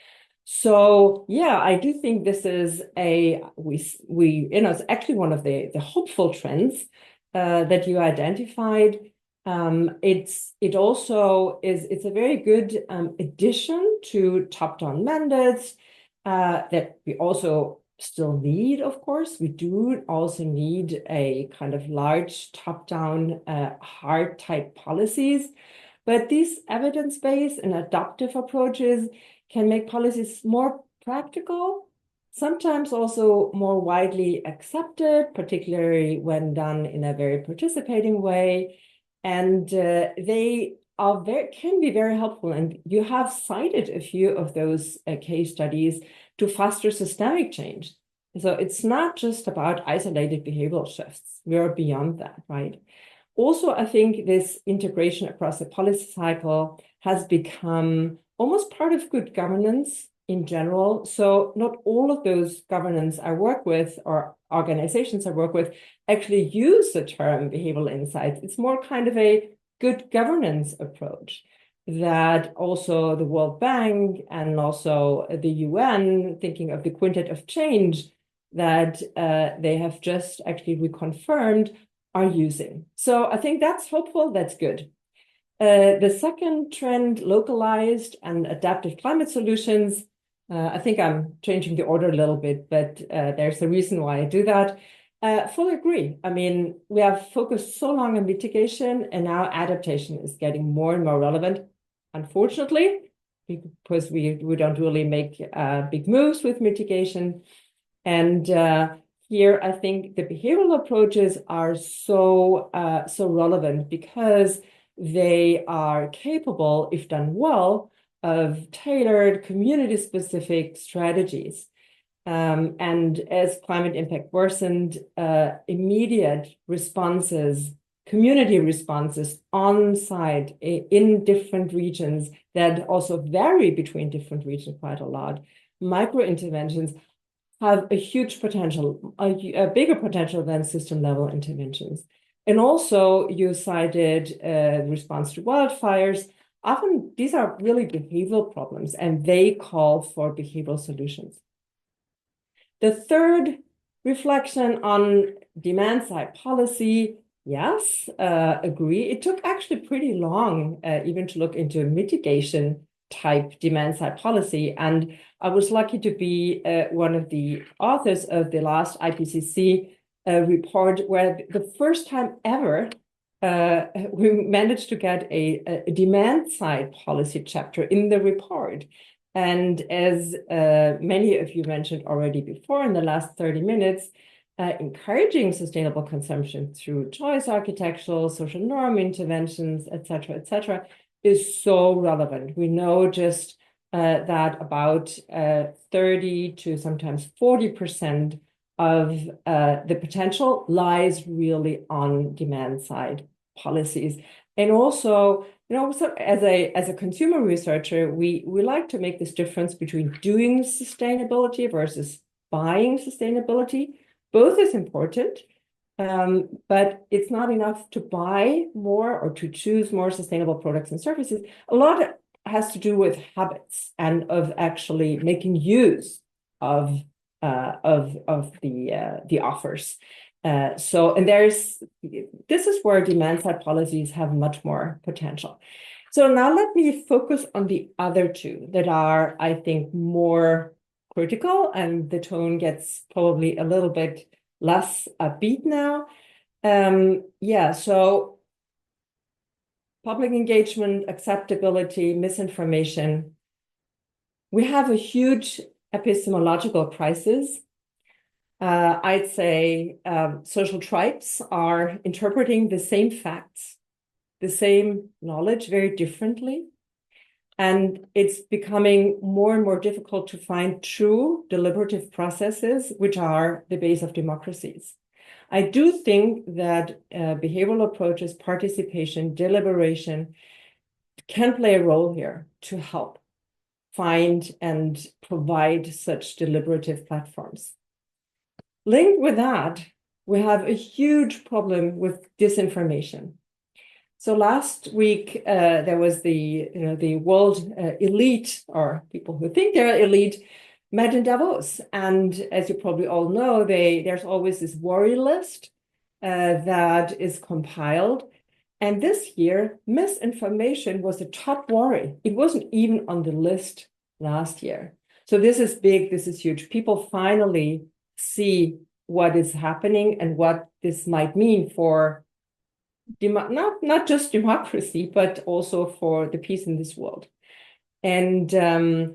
So yeah, I do think this is it's actually one of the hopeful trends that you identified. It's a very good addition to top-down mandates that we also still need, of course. We do also need a kind of large top-down hard type policies, but these evidence-based and adaptive approaches can make policies more practical, sometimes also more widely accepted, particularly when done in a very participating way. And they can be very helpful. And you have cited a few of those case studies to foster systemic change. So it's not just about isolated behavioral shifts. We are beyond that, right? Also, I think this integration across the policy cycle has become almost part of good governance in general. So not all of those governance I work with or organizations I work with actually use the term behavioral insights. It's more kind of a good governance approach that also the World Bank and also the UN, thinking of the quintet of change that they have just actually reconfirmed, are using. So I think that's hopeful, that's good. The second trend, localized and adaptive climate solutions, I think I'm changing the order a little bit, but there's a reason why I do that. Fully agree. I mean, we have focused so long on mitigation, and now adaptation is getting more and more relevant, unfortunately, because we don't really make big moves with mitigation. And here, I think the behavioral approaches are so relevant because they are capable, if done well, of tailored community-specific strategies. And as climate impact worsened, immediate responses, community responses on site in different regions that also vary between different regions quite a lot, micro interventions have a huge potential, a bigger potential than system-level interventions. And also, you cited response to wildfires. Often, these are really behavioral problems, and they call for behavioral solutions. The third reflection on demand-side policy, yes, agree. It took actually pretty long even to look into mitigation type demand-side policy. And I was lucky to be one of the authors of the last IPCC report, where the first time ever we managed to get a demand-side policy chapter in the report. And as many of you mentioned already before in the last 30 minutes, encouraging sustainable consumption through choice architectural, social norm interventions, et cetera, is so relevant. We know just that about 30 to sometimes 40% of the potential lies really on demand side policies. And also, so as a consumer researcher, we like to make this difference between doing sustainability versus buying sustainability. Both is important, but it's not enough to buy more or to choose more sustainable products and services. A lot has to do with habits and of actually making use of the offers. And this is where demand side policies have much more potential. So now let me focus on the other two that are, I think, more critical, and the tone gets probably a little bit less upbeat now. So public engagement, acceptability, misinformation. We have a huge epistemological crisis. I'd say social tribes are interpreting the same facts, the same knowledge very differently. And it's becoming more and more difficult to find true deliberative processes, which are the base of democracies. I do think that behavioral approaches, participation, deliberation can play a role here to help find and provide such deliberative platforms. Linked with that, we have a huge problem with disinformation. So last week, there was the world elite, or people who think they're elite, met in Davos. And as you probably all know, there's always this worry list that is compiled. And this year, misinformation was the top worry. It wasn't even on the list last year. So this is big, this is huge. People finally see what is happening and what this might mean for not just democracy, but also for the peace in this world. And I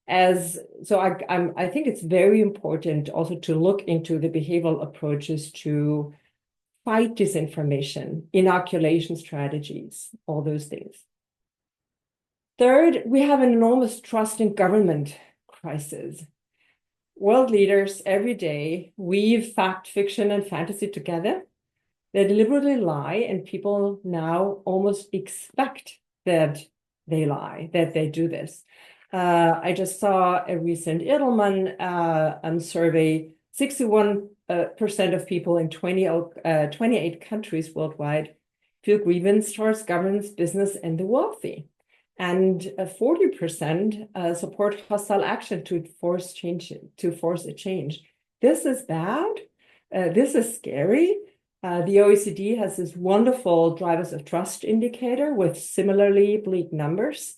think it's very important also to look into the behavioral approaches to fight disinformation, inoculation strategies, all those things. Third, we have an enormous trust in government crisis. World leaders every day weave fact, fiction, and fantasy together. They deliberately lie, and people now almost expect that they lie, that they do this. I just saw a recent Edelman survey. 61% of people in 28 countries worldwide feel grievance towards governments, business, and the wealthy. And 40% support hostile action to force a change. This is bad. This is scary. The OECD has this wonderful drivers of trust indicator with similarly bleak numbers.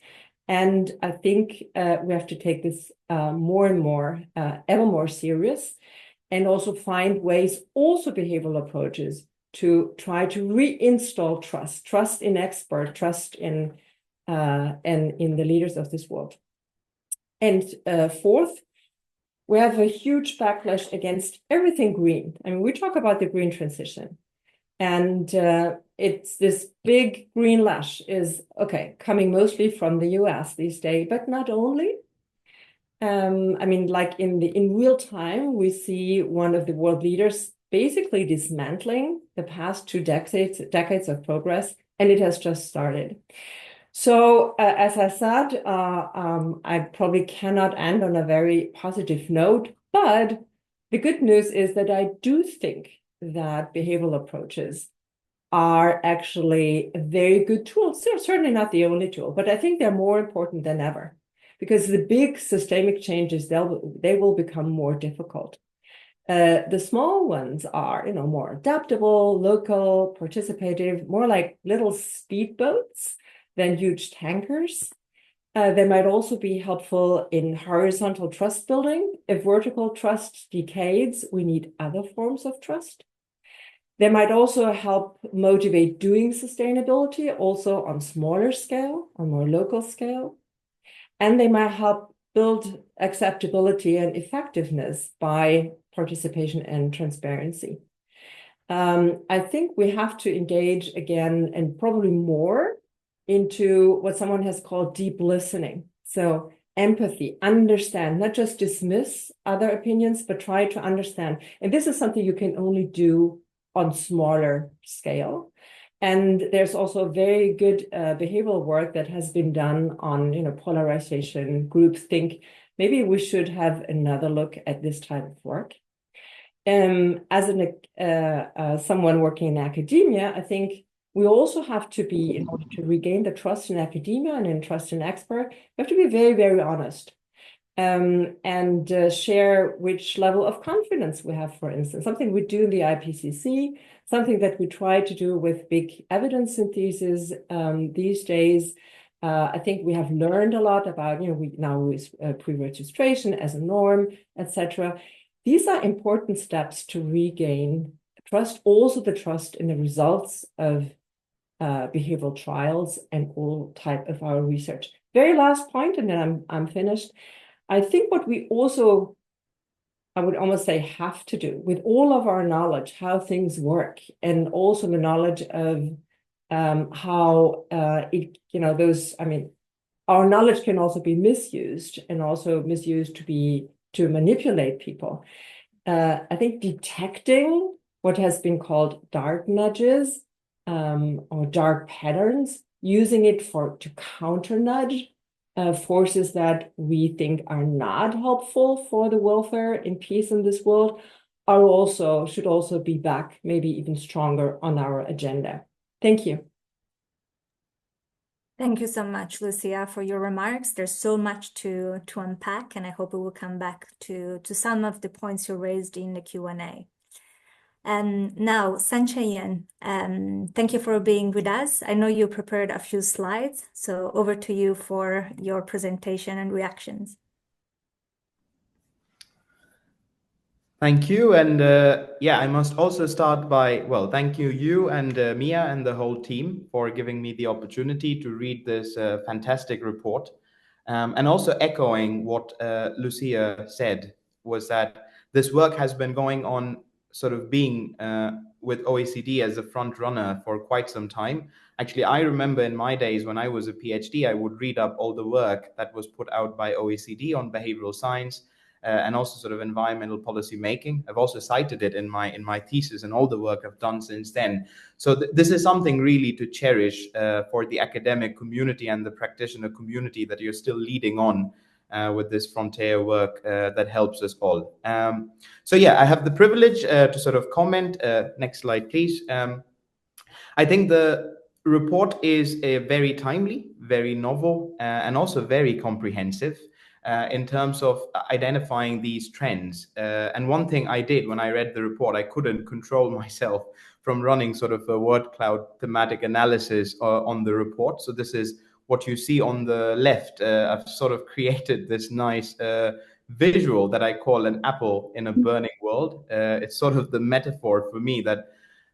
And I think we have to take this more and more, ever more serious, and also find ways, also behavioral approaches, to try to reinstall trust in expert, trust in the leaders of this world. And fourth, we have a huge backlash against everything green. I mean, we talk about the green transition, and it's this big green lash is, coming mostly from the US these days, but not only. I mean, like in real time, we see one of the world leaders basically dismantling the past 2 decades of progress, and it has just started. So as I said, I probably cannot end on a very positive note, but the good news is that I do think that behavioral approaches are actually a very good tool. Still, certainly not the only tool, but I think they're more important than ever, because the big systemic changes, they will become more difficult. The small ones are, more adaptable, local, participative, more like little speedboats than huge tankers. They might also be helpful in horizontal trust building. If vertical trust decays, we need other forms of trust. They might also help motivate doing sustainability, also on smaller scale, on more local scale. And they might help build acceptability and effectiveness by participation and transparency. I think we have to engage again, and probably more, into what someone has called deep listening. So empathy, understand, not just dismiss other opinions, but try to understand. And this is something you can only do on smaller scale. And there's also very good behavioral work that has been done on, polarization, groupthink. Maybe we should have another look at this type of work. As someone working in academia, I think we also have to be, in order to regain the trust in academia and in trust in expert, we have to be very, very honest. And share which level of confidence we have, for instance, something we do in the IPCC, something that we try to do with big evidence synthesis these days. I think we have learned a lot about, we now use pre-registration as a norm, etc. These are important steps to regain trust, also the trust in the results of behavioral trials and all type of our research. Very last point, and then I'm finished. I think what we also, I would almost say, have to do with all of our knowledge, how things work, and also the knowledge of how our knowledge can also be misused, and also misused to manipulate people. I think detecting what has been called dark nudges or dark patterns, using it to counter nudge forces that we think are not helpful for the welfare and peace in this world, should also be back, maybe even stronger on our agenda. Thank you. Thank you so much, Lucia, for your remarks. There's so much to unpack, and I hope we will come back to some of the points you raised in the Q&A. Now, Sanchayan, thank you for being with us. I know you prepared a few slides, so over to you for your presentation and reactions. Thank you. And yeah, I must also start by, well, thank you and Mia and the whole team for giving me the opportunity to read this fantastic report. And also echoing what Lucia said, was that this work has been going on sort of being with OECD as a front runner for quite some time. Actually, I remember in my days when I was a PhD, I would read up all the work that was put out by OECD on behavioral science, and also sort of environmental policy making. I've also cited it in my thesis and all the work I've done since then. So this is something really to cherish for the academic community and the practitioner community, that you're still leading on with this frontier work that helps us all. So yeah, I have the privilege to sort of comment. Next slide, please. I think the report is a very timely, very novel, and also very comprehensive in terms of identifying these trends. And one thing I did when I read the report, I couldn't control myself from running sort of a word cloud thematic analysis on the report. So this is what you see on the left. I've sort of created this nice visual that I call an apple in a burning world. It's sort of the metaphor for me that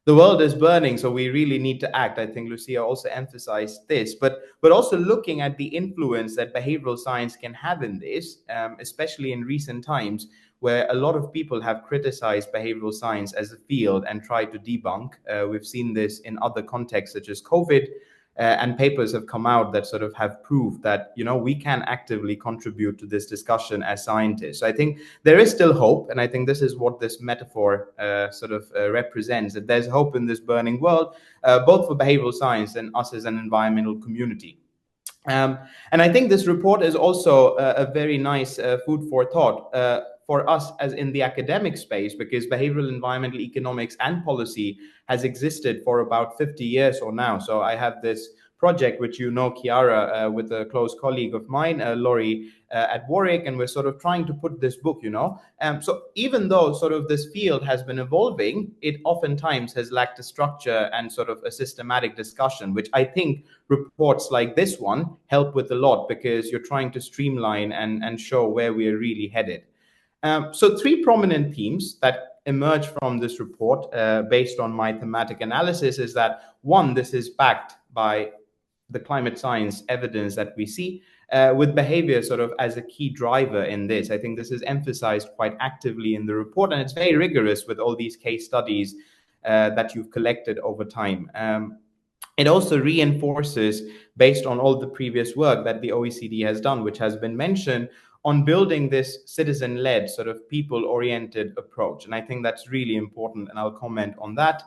the world is burning, so we really need to act. I think Lucia also emphasized this, but also looking at the influence that behavioral science can have in this, especially in recent times, where a lot of people have criticized behavioral science as a field and tried to debunk. We've seen this in other contexts such as COVID, and papers have come out that sort of have proved that, you know, we can actively contribute to this discussion as scientists. So I think there is still hope, and I think this is what this metaphor represents, that there's hope in this burning world, both for behavioral science and us as an environmental community. And I think this report is also a very nice food for thought for us as in the academic space, because behavioral environmental economics and policy has existed for about 50 years or now. So I have this project, which you know, Chiara, with a close colleague of mine, Laurie, at Warwick, and we're sort of trying to put this book, you know. So even though sort of this field has been evolving, it oftentimes has lacked a structure and sort of a systematic discussion, which I think reports like this one help with a lot, because you're trying to streamline and show where we're really headed. So three prominent themes that emerge from this report based on my thematic analysis is that, one, this is backed by the climate science evidence that we see, with behavior sort of as a key driver in this. I think this is emphasized quite actively in the report, and it's very rigorous with all these case studies that you've collected over time. It also reinforces, based on all the previous work that the OECD has done, which has been mentioned, on building this citizen-led sort of people-oriented approach. And I think that's really important, and I'll comment on that,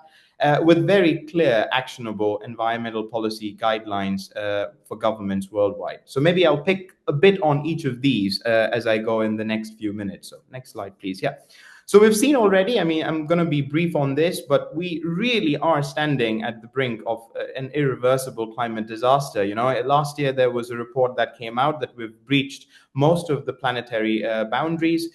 with very clear, actionable environmental policy guidelines for governments worldwide. So maybe I'll pick a bit on each of these as I go in the next few minutes. So next slide, please. Yeah. So we've seen already, I mean, I'm going to be brief on this, but we really are standing at the brink of an irreversible climate disaster. You know, last year there was a report that came out that we've breached most of the planetary boundaries.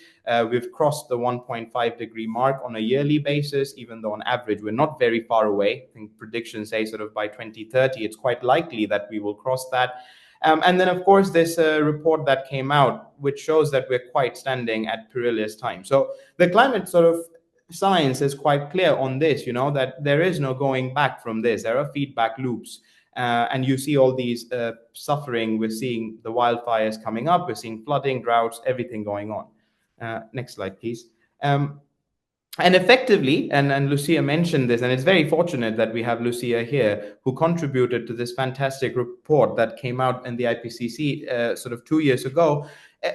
We've crossed the 1.5 degree mark on a yearly basis, even though on average we're not very far away. I think predictions say sort of by 2030, it's quite likely that we will cross that. And then, of course, this report that came out, which shows that we're quite standing at perilous time. So the climate sort of science is quite clear on this, you know, that there is no going back from this. There are feedback loops. And you see all these suffering. We're seeing the wildfires coming up. We're seeing flooding, droughts, everything going on. Next slide, please. And effectively, and Lucia mentioned this, and it's very fortunate that we have Lucia here, who contributed to this fantastic report that came out in the IPCC sort of 2 years ago.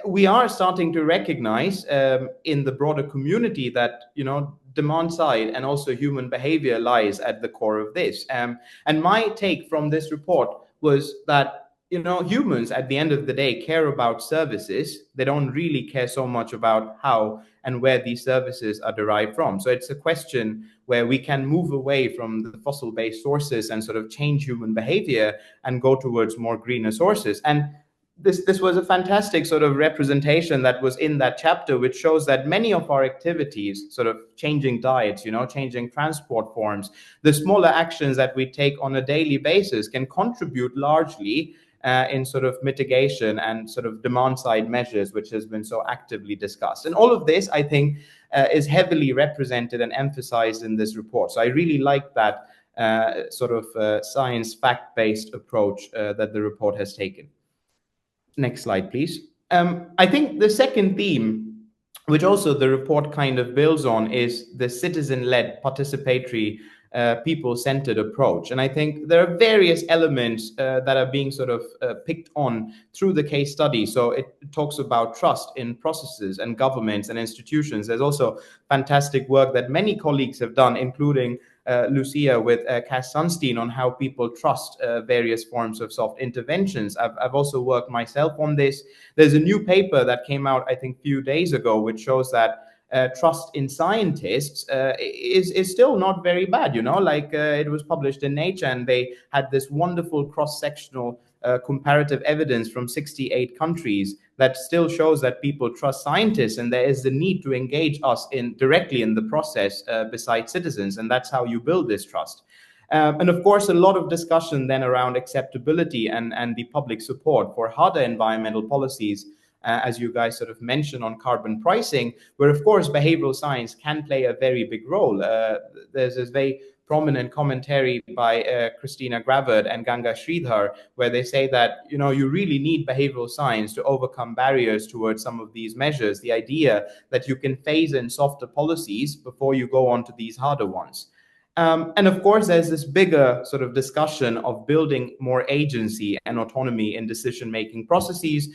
We are starting to recognize in the broader community that, you know, demand side and also human behavior lies at the core of this. And my take from this report was that you know, humans at the end of the day care about services. They don't really care so much about how and where these services are derived from. So it's a question where we can move away from the fossil-based sources and sort of change human behavior and go towards more greener sources. And this was a fantastic sort of representation that was in that chapter, which shows that many of our activities, sort of changing diets, you know, changing transport forms, the smaller actions that we take on a daily basis can contribute largely in sort of mitigation and sort of demand side measures, which has been so actively discussed. And all of this, I think, is heavily represented and emphasized in this report. So I really like that sort of science fact-based approach that the report has taken. Next slide, please. I think the second theme, which also the report kind of builds on, is the citizen-led, participatory, people-centered approach. And I think there are various elements that are being sort of picked on through the case study. So it talks about trust in processes and governments and institutions. There's also fantastic work that many colleagues have done, including Lucia with Cass Sunstein, on how people trust various forms of soft interventions. I've also worked myself on this. There's a new paper that came out, I think, a few days ago, which shows that trust in scientists is still not very bad, you know, like it was published in Nature, and they had this wonderful cross-sectional comparative evidence from 68 countries that still shows that people trust scientists, and there is the need to engage us directly in the process besides citizens, and that's how you build this trust. And of course, a lot of discussion then around acceptability and the public support for harder environmental policies, as you guys sort of mentioned on carbon pricing, where of course behavioral science can play a very big role. There's this very prominent commentary by Christina Gravert and Ganga Sridhar, where they say that, you know, you really need behavioral science to overcome barriers towards some of these measures. The idea that you can phase in softer policies before you go on to these harder ones. And of course, there's this bigger sort of discussion of building more agency and autonomy in decision-making processes,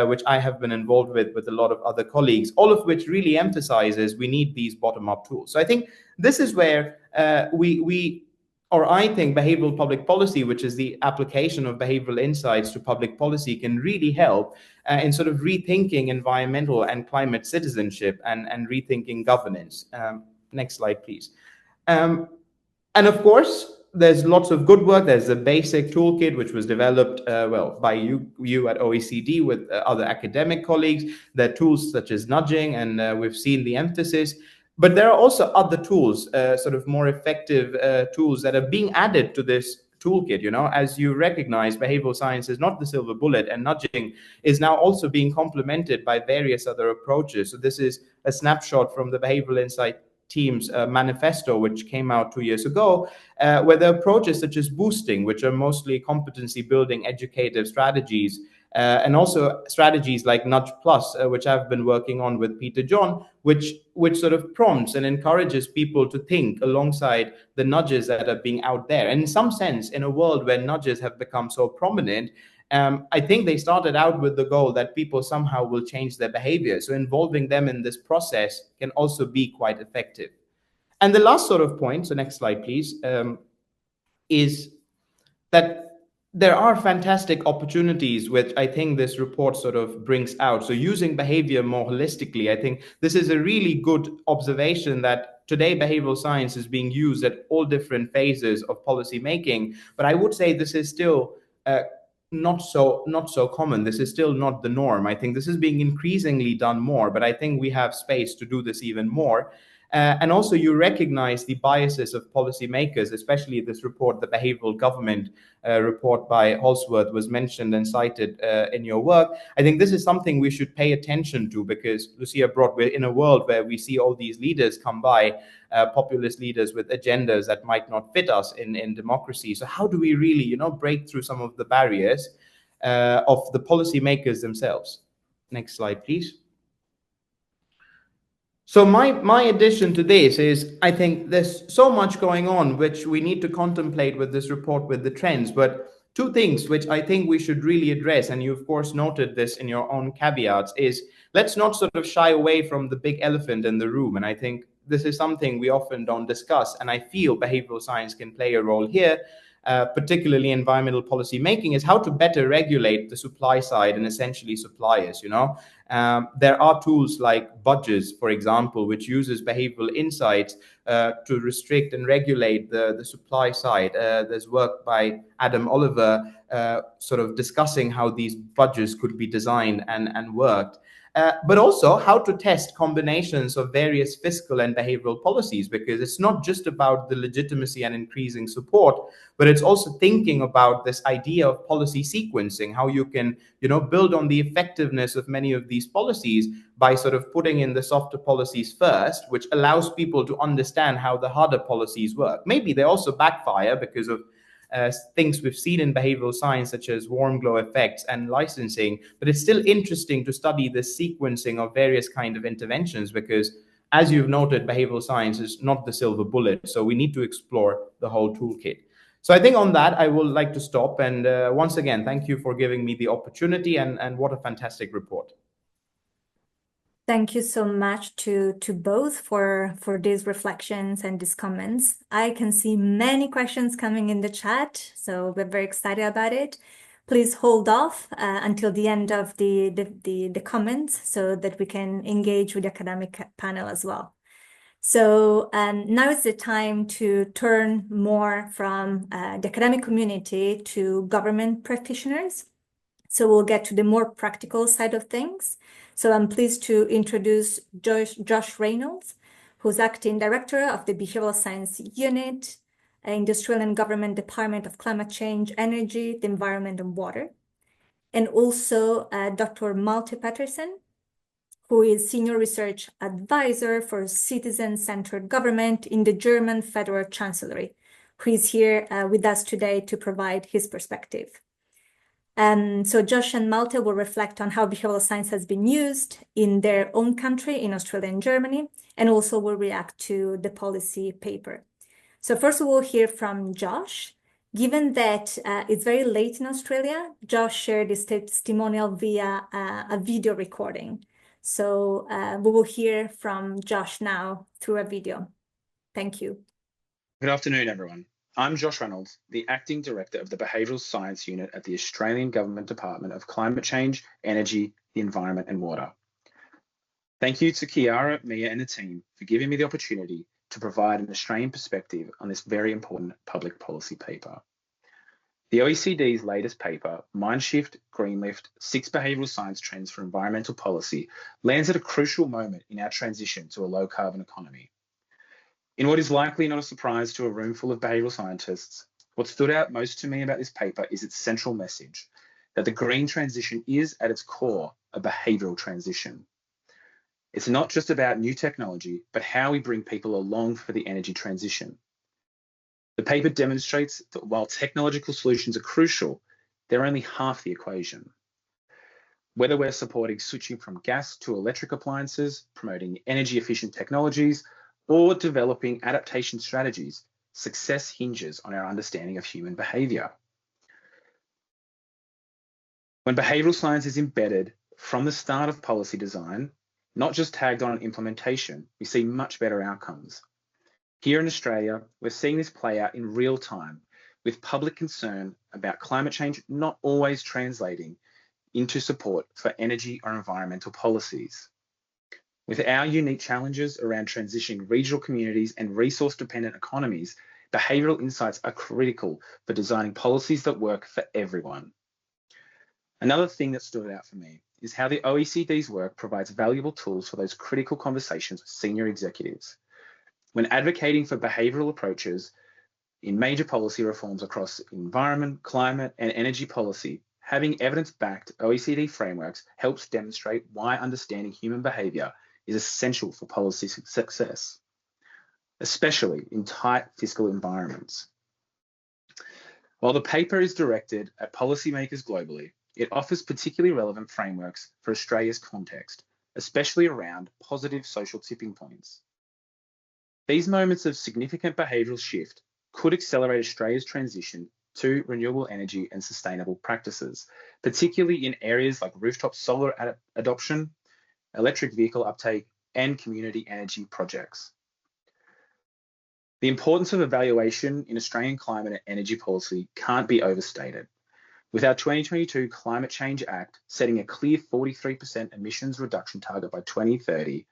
which I have been involved with a lot of other colleagues, all of which really emphasizes we need these bottom-up tools. So I think this is where I think behavioral public policy, which is the application of behavioral insights to public policy, can really help in sort of rethinking environmental and climate citizenship and rethinking governance. Next slide, please. And of course, there's lots of good work. There's a basic toolkit, which was developed, by you at OECD with other academic colleagues. There are tools such as nudging, and we've seen the emphasis. But there are also other tools, sort of more effective tools that are being added to this toolkit. You know, as you recognize, behavioral science is not the silver bullet, and nudging is now also being complemented by various other approaches. So this is a snapshot from the Behavioral Insight team's manifesto, which came out 2 years ago, where there are approaches such as boosting, which are mostly competency building educative strategies, and also strategies like Nudge Plus, which I've been working on with Peter John, which sort of prompts and encourages people to think alongside the nudges that are being out there. And in some sense, in a world where nudges have become so prominent, I think they started out with the goal that people somehow will change their behavior. So involving them in this process can also be quite effective. And the last sort of point, so next slide, please, is that there are fantastic opportunities, which I think this report sort of brings out. So using behavior more holistically, I think this is a really good observation that today behavioral science is being used at all different phases of policy making. But I would say this is still not so common. This is still not the norm. I think this is being increasingly done more, but I think we have space to do this even more. And also you recognize the biases of policymakers, especially this report, the Behavioral Government report by Holsworth was mentioned and cited in your work. I think this is something we should pay attention to, because Lucia brought, we're in a world where we see all these leaders come by, populist leaders with agendas that might not fit us in democracy. So how do we really, you know, break through some of the barriers of the policymakers themselves? Next slide, please. So my addition to this is, I think there's so much going on which we need to contemplate with this report, with the trends, but two things which I think we should really address, and you of course noted this in your own caveats, is let's not sort of shy away from the big elephant in the room. And I think this is something we often don't discuss, and I feel behavioral science can play a role here. particularly environmental policy making, is how to better regulate the supply side and essentially suppliers. There are tools like Budges, for example, which uses behavioral insights to restrict and regulate the supply side. There's work by Adam Oliver sort of discussing how these budgets could be designed and worked. But also how to test combinations of various fiscal and behavioral policies, because it's not just about the legitimacy and increasing support, but it's also thinking about this idea of policy sequencing, how you can, build on the effectiveness of many of these policies by sort of putting in the softer policies first, which allows people to understand how the harder policies work. Maybe they also backfire because of things we've seen in behavioral science, such as warm glow effects and licensing, but it's still interesting to study the sequencing of various kind of interventions, because as you've noted, behavioral science is not the silver bullet, so we need to explore the whole toolkit. So I think on that, I would like to stop, and once again, thank you for giving me the opportunity, and what a fantastic report. Thank you so much to both for these reflections and these comments. I can see many questions coming in the chat, so we're very excited about it. Please hold off until the end of the comments so that we can engage with the academic panel as well. So now is the time to turn more from the academic community to government practitioners. So we'll get to the more practical side of things. So I'm pleased to introduce Josh Reynolds, who's Acting Director of the Behavioral Science Unit in the Australian Government Department of Climate Change, Energy, the Environment and Water. And also Dr. Malte Patterson, who is Senior Research Advisor for Citizen-Centered Government in the German Federal Chancellery, who is here with us today to provide his perspective. So Josh and Malte will reflect on how behavioral science has been used in their own country, in Australia and Germany, and also will react to the policy paper. So first we'll hear from Josh. Given that it's very late in Australia, Josh shared his testimonial via a video recording. So we will hear from Josh now through a video. Thank you. Good afternoon, everyone. I'm Josh Reynolds, the Acting Director of the Behavioural Science Unit at the Australian Government Department of Climate Change, Energy, the Environment and Water. Thank you to Chiara, Mia and the team for giving me the opportunity to provide an Australian perspective on this very important public policy paper. The OECD's latest paper, MindShiftGreenLift, 6 Behavioural Science Trends for Environmental Policy, lands at a crucial moment in our transition to a low-carbon economy. In what is likely not a surprise to a room full of behavioural scientists, what stood out most to me about this paper is its central message, that the green transition is, at its core, a behavioural transition. It's not just about new technology, but how we bring people along for the energy transition. The paper demonstrates that while technological solutions are crucial, they're only half the equation. Whether we're supporting switching from gas to electric appliances, promoting energy-efficient technologies, or developing adaptation strategies, success hinges on our understanding of human behaviour. When behavioural science is embedded from the start of policy design, not just tagged on implementation, we see much better outcomes. Here in Australia, we're seeing this play out in real time, with public concern about climate change not always translating into support for energy or environmental policies. With our unique challenges around transitioning regional communities and resource-dependent economies, behavioural insights are critical for designing policies that work for everyone. Another thing that stood out for me is how the OECD's work provides valuable tools for those critical conversations with senior executives. When advocating for behavioural approaches in major policy reforms across environment, climate, and energy policy, having evidence-backed OECD frameworks helps demonstrate why understanding human behaviour is essential for policy success, especially in tight fiscal environments. While the paper is directed at policymakers globally, it offers particularly relevant frameworks for Australia's context, especially around positive social tipping points. These moments of significant behavioural shift could accelerate Australia's transition to renewable energy and sustainable practices, particularly in areas like rooftop solar adoption, electric vehicle uptake, and community energy projects. The importance of evaluation in Australian climate and energy policy can't be overstated. With our 2022 Climate Change Act setting a clear 43% emissions reduction target by 2030,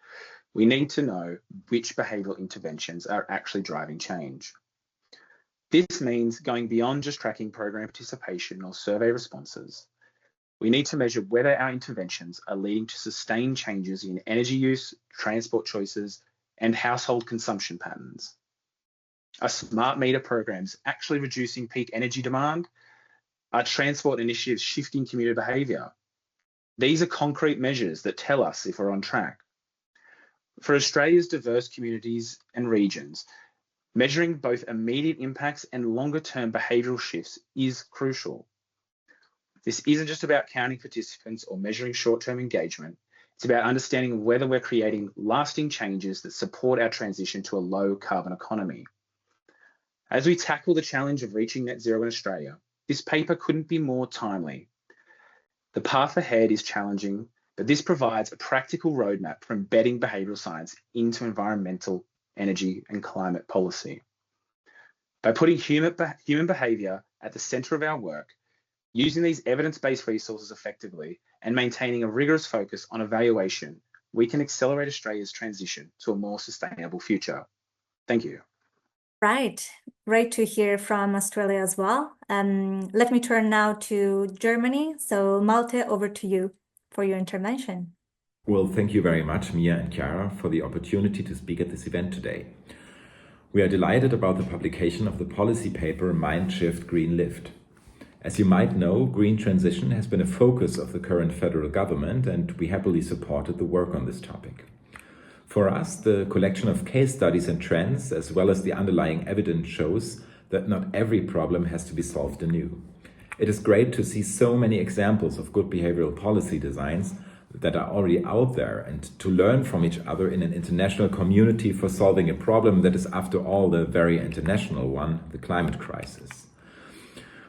we need to know which behavioural interventions are actually driving change. This means going beyond just tracking program participation or survey responses. We need to measure whether our interventions are leading to sustained changes in energy use, transport choices, and household consumption patterns. Are smart meter programs actually reducing peak energy demand? Are transport initiatives shifting commuter behaviour? These are concrete measures that tell us if we're on track. For Australia's diverse communities and regions, measuring both immediate impacts and longer-term behavioural shifts is crucial. This isn't just about counting participants or measuring short-term engagement. It's about understanding whether we're creating lasting changes that support our transition to a low-carbon economy. As we tackle the challenge of reaching net zero in Australia, this paper couldn't be more timely. The path ahead is challenging, but this provides a practical roadmap for embedding behavioural science into environmental, energy, and climate policy. By putting human behaviour at the centre of our work, using these evidence-based resources effectively, and maintaining a rigorous focus on evaluation, we can accelerate Australia's transition to a more sustainable future. Thank you. Right. Great to hear from Australia as well. Let me turn now to Germany. So Malte, over to you for your intervention. Well, thank you very much, Mia and Chiara, for the opportunity to speak at this event today. We are delighted about the publication of the policy paper MindShiftGreenLift. As you might know, green transition has been a focus of the current federal government, and we happily supported the work on this topic. For us, the collection of case studies and trends, as well as the underlying evidence, shows that not every problem has to be solved anew. It is great to see so many examples of good behavioral policy designs that are already out there, and to learn from each other in an international community for solving a problem that is, after all, the very international one, the climate crisis.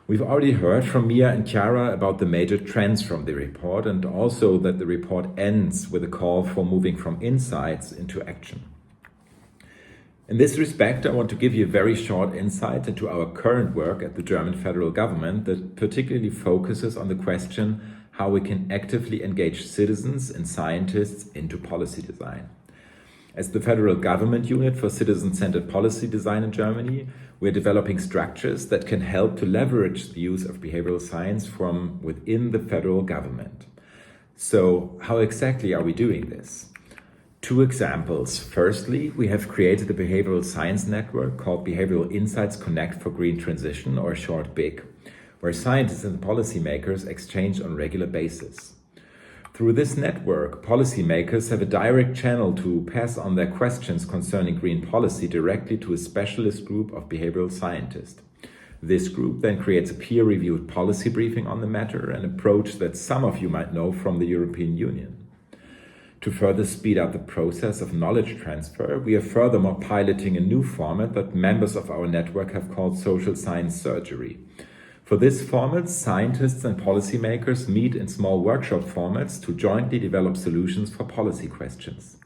We've already heard from Mia and Chiara about the major trends from the report, and also that the report ends with a call for moving from insights into action. In this respect, I want to give you a very short insight into our current work at the German federal government that particularly focuses on the question how we can actively engage citizens and scientists into policy design. As the federal government unit for citizen-centered policy design in Germany, we're developing structures that can help to leverage the use of behavioral science from within the federal government. So how exactly are we doing this? Two examples. Firstly, we have created a behavioral science network called Behavioral Insights Connect for Green Transition, or short BIG, where scientists and policymakers exchange on a regular basis. Through this network, policymakers have a direct channel to pass on their questions concerning green policy directly to a specialist group of behavioral scientists. This group then creates a peer-reviewed policy briefing on the matter, an approach that some of you might know from the European Union. To further speed up the process of knowledge transfer, we are furthermore piloting a new format that members of our network have called social science surgery. For this format, scientists and policymakers meet in small workshop formats to jointly develop solutions for policy questions.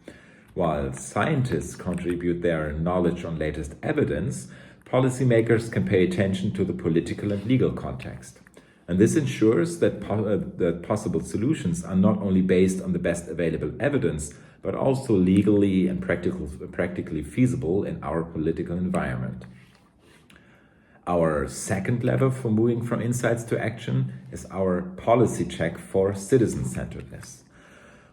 While scientists contribute their knowledge on latest evidence, policymakers can pay attention to the political and legal context. And this ensures that possible solutions are not only based on the best available evidence, but also legally and practically feasible in our political environment. Our second level for moving from insights to action is our policy check for citizen-centeredness.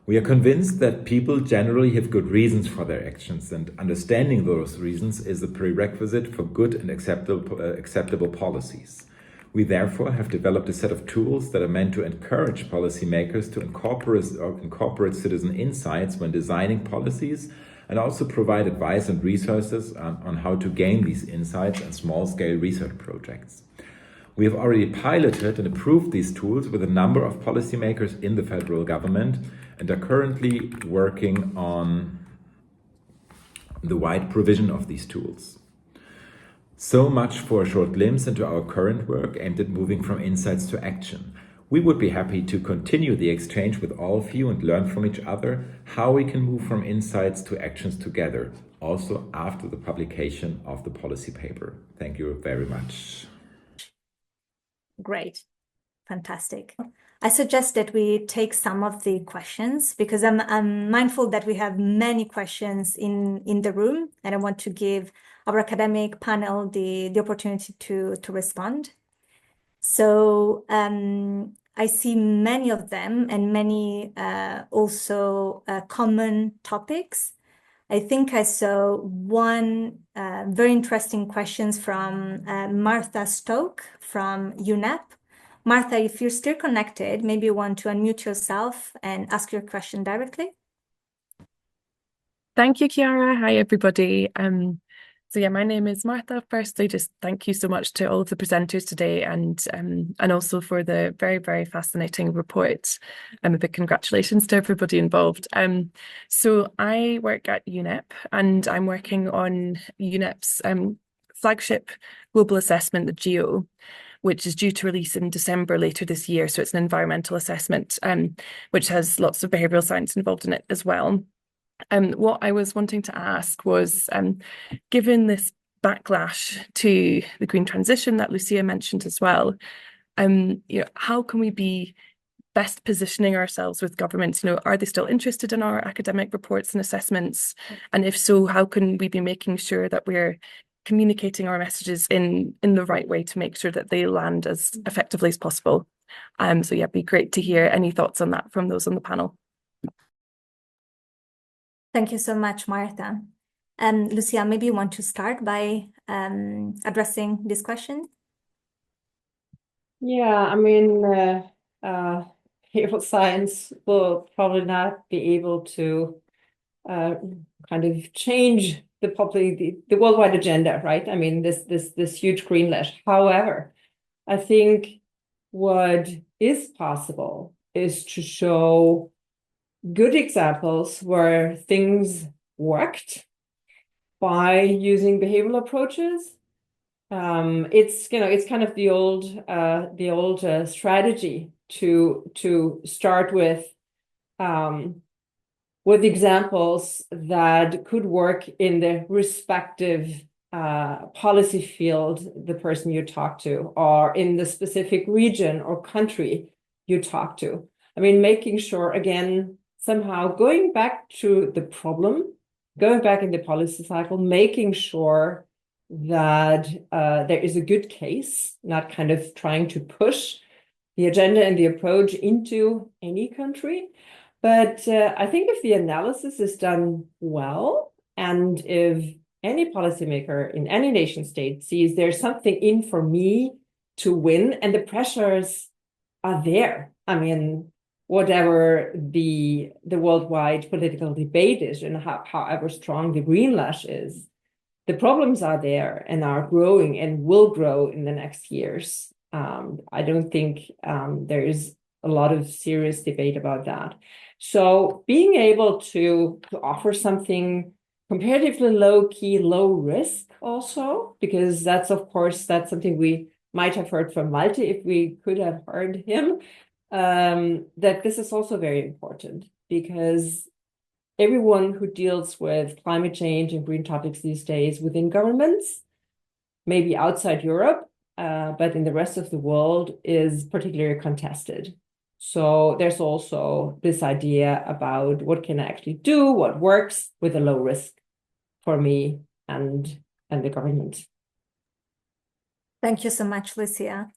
We are convinced that people generally have good reasons for their actions, and understanding those reasons is a prerequisite for good and acceptable policies. We therefore have developed a set of tools that are meant to encourage policymakers to incorporate citizen insights when designing policies, and also provide advice and resources on how to gain these insights in small-scale research projects. We have already piloted and approved these tools with a number of policymakers in the federal government, and are currently working on the wide provision of these tools. So much for a short glimpse into our current work aimed at moving from insights to action. We would be happy to continue the exchange with all of you and learn from each other how we can move from insights to actions together, also after the publication of the policy paper. Thank you very much. Great. Fantastic. I suggest that we take some of the questions because I'm mindful that we have many questions in the room, and I want to give our academic panel the opportunity to respond. So I see many of them and many also common topics. I think I saw one very interesting questions from Martha Stoke from UNEP. Martha, if you're still connected, maybe you want to unmute yourself and ask your question directly. Thank you, Chiara. Hi, everybody. So yeah, my name is Martha. Firstly, just thank you so much to all of the presenters today and also for the very, very fascinating report. A big congratulations to everybody involved. So I work at UNEP and I'm working on UNEP's flagship global assessment, the GEO, which is due to release in December later this year. So it's an environmental assessment, which has lots of behavioural science involved in it as well. What I was wanting to ask was, given this backlash to the green transition that Lucia mentioned as well, how can we be best positioning ourselves with governments? Are they still interested in our academic reports and assessments? And if so, how can we be making sure that we're communicating our messages in the right way to make sure that they land as effectively as possible? So yeah, it'd be great to hear any thoughts on that from those on the panel. Thank you so much, Martha. Lucia, maybe you want to start by addressing this question? Yeah, I mean, behavioral science will probably not be able to kind of change the worldwide agenda, right? I mean, this huge green list. However, I think what is possible is to show good examples where things worked by using behavioral approaches. It's kind of the old strategy to start with examples that could work in the respective policy field the person you talk to, or in the specific region or country you talk to. I mean, making sure, again, somehow going back to the problem, going back in the policy cycle, making sure that there is a good case, not kind of trying to push the agenda and the approach into any country. But I think if the analysis is done well, and if any policymaker in any nation state sees there's something in for me to win, and the pressures are there. I mean, whatever the worldwide political debate is, and however strong the green lash is, the problems are there and are growing and will grow in the next years. I don't think there is a lot of serious debate about that. So being able to offer something comparatively low key, low risk also, because that's something we might have heard from Malte if we could have heard him, that this is also very important, because everyone who deals with climate change and green topics these days within governments, maybe outside Europe, but in the rest of the world, is particularly contested. So there's also this idea about what can I actually do, what works with a low risk for me and the government. Thank you so much, Lucia.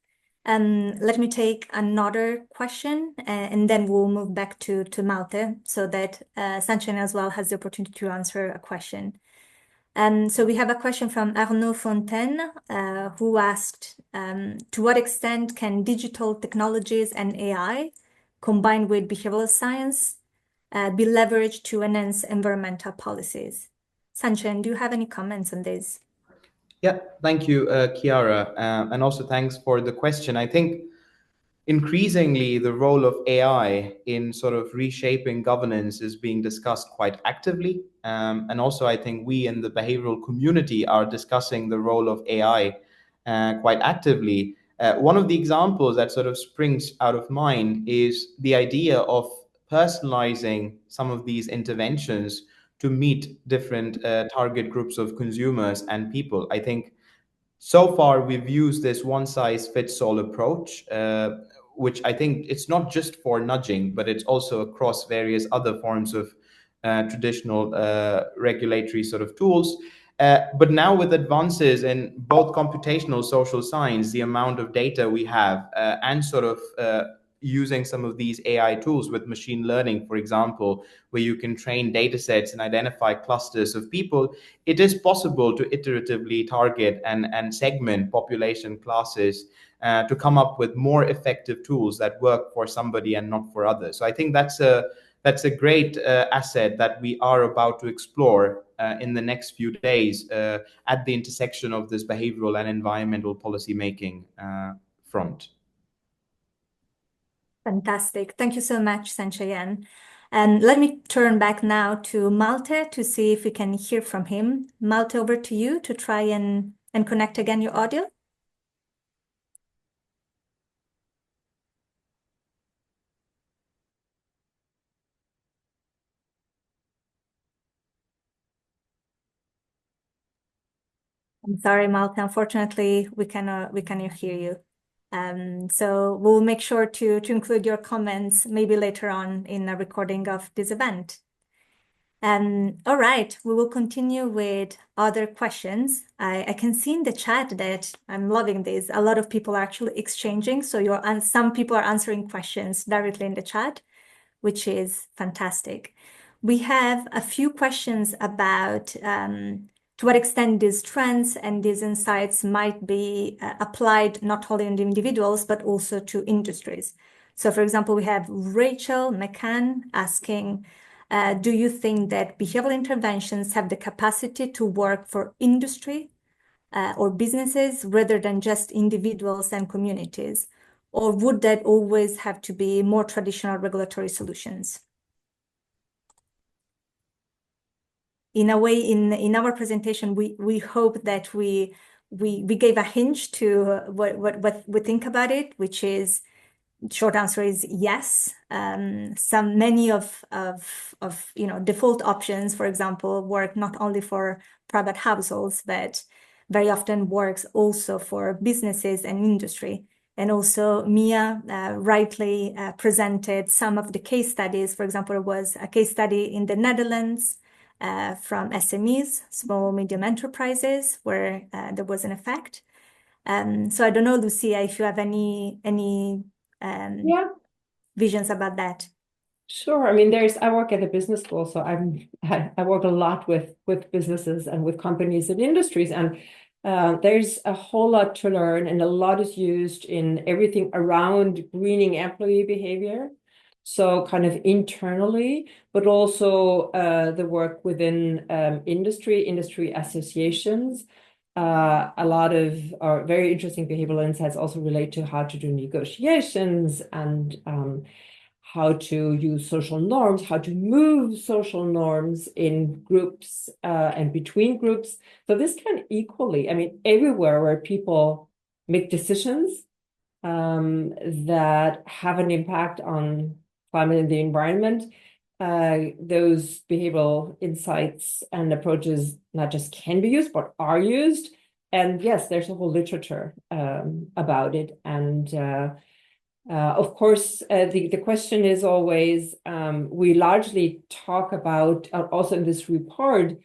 Let me take another question, and then we'll move back to Malte, so that Sanchen as well has the opportunity to answer a question. So we have a question from Arnaud Fontaine, who asked, to what extent can digital technologies and AI, combined with behavioral science, be leveraged to enhance environmental policies? Sanchen, do you have any comments on this? Yeah, thank you, Chiara, and also thanks for the question. I think increasingly the role of AI in sort of reshaping governance is being discussed quite actively. And also I think we in the behavioral community are discussing the role of AI quite actively. One of the examples that sort of springs out of mind is the idea of personalizing some of these interventions to meet different target groups of consumers and people. I think so far we've used this one-size-fits-all approach, which I think it's not just for nudging, but it's also across various other forms of traditional regulatory sort of tools. But now with advances in both computational social science, the amount of data we have, and sort of using some of these AI tools with machine learning, for example, where you can train data sets and identify clusters of people, it is possible to iteratively target and segment population classes to come up with more effective tools that work for somebody and not for others. So I think that's a great asset that we are about to explore in the next few days at the intersection of this behavioral and environmental policy making front. Fantastic. Thank you so much, Sanchayan. And let me turn back now to Malte to see if we can hear from him. Malte, over to you to try and connect again your audio. I'm sorry, Malte. Unfortunately, we cannot hear you. So we'll make sure to include your comments maybe later on in a recording of this event. All right, we will continue with other questions. I can see in the chat that I'm loving this. A lot of people are actually exchanging. So some people are answering questions directly in the chat, which is fantastic. We have a few questions about to what extent these trends and these insights might be applied not only in the individuals, but also to industries. So for example, we have Rachel McCann asking, do you think that behavioral interventions have the capacity to work for industry or businesses rather than just individuals and communities? Or would that always have to be more traditional regulatory solutions? In a way, in our presentation, we hope that we gave a hint to what we think about it, which is short answer is yes. Many of default options, for example, work not only for private households, but very often works also for businesses and industry. And also Mia rightly presented some of the case studies. For example, there was a case study in the Netherlands from SMEs, small medium enterprises, where there was an effect. So I don't know, Lucia, if you have any visions about that. Sure. I mean, I work at a business school, so I work a lot with businesses and with companies and industries, and there's a whole lot to learn, and a lot is used in everything around greening employee behavior. So kind of internally, but also the work within industry associations. A lot of our very interesting behavioral insights also relate to how to do negotiations and how to use social norms, how to move social norms in groups and between groups. So this can equally, I mean, everywhere where people make decisions that have an impact on climate and the environment, those behavioral insights and approaches not just can be used, but are used. And yes, there's a whole literature about it. And of course, the question is always, we largely talk about, also in this report,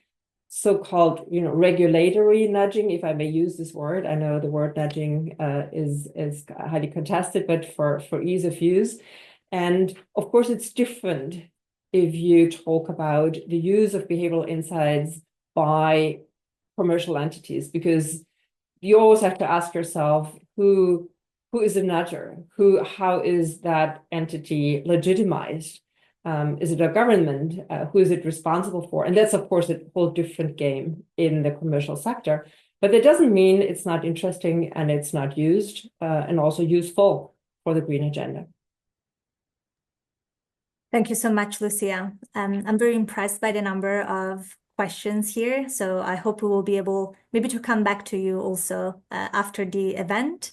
so-called regulatory nudging, if I may use this word. I know the word nudging is highly contested, but for ease of use. And of course, it's different if you talk about the use of behavioral insights by commercial entities, because you always have to ask yourself who is a nudger? How is that entity legitimized? Is it a government? Who is it responsible for? And that's, of course, a whole different game in the commercial sector. But that doesn't mean it's not interesting and it's not used and also useful for the green agenda. Thank you so much, Lucia. I'm very impressed by the number of questions here. So I hope we will be able maybe to come back to you also after the event.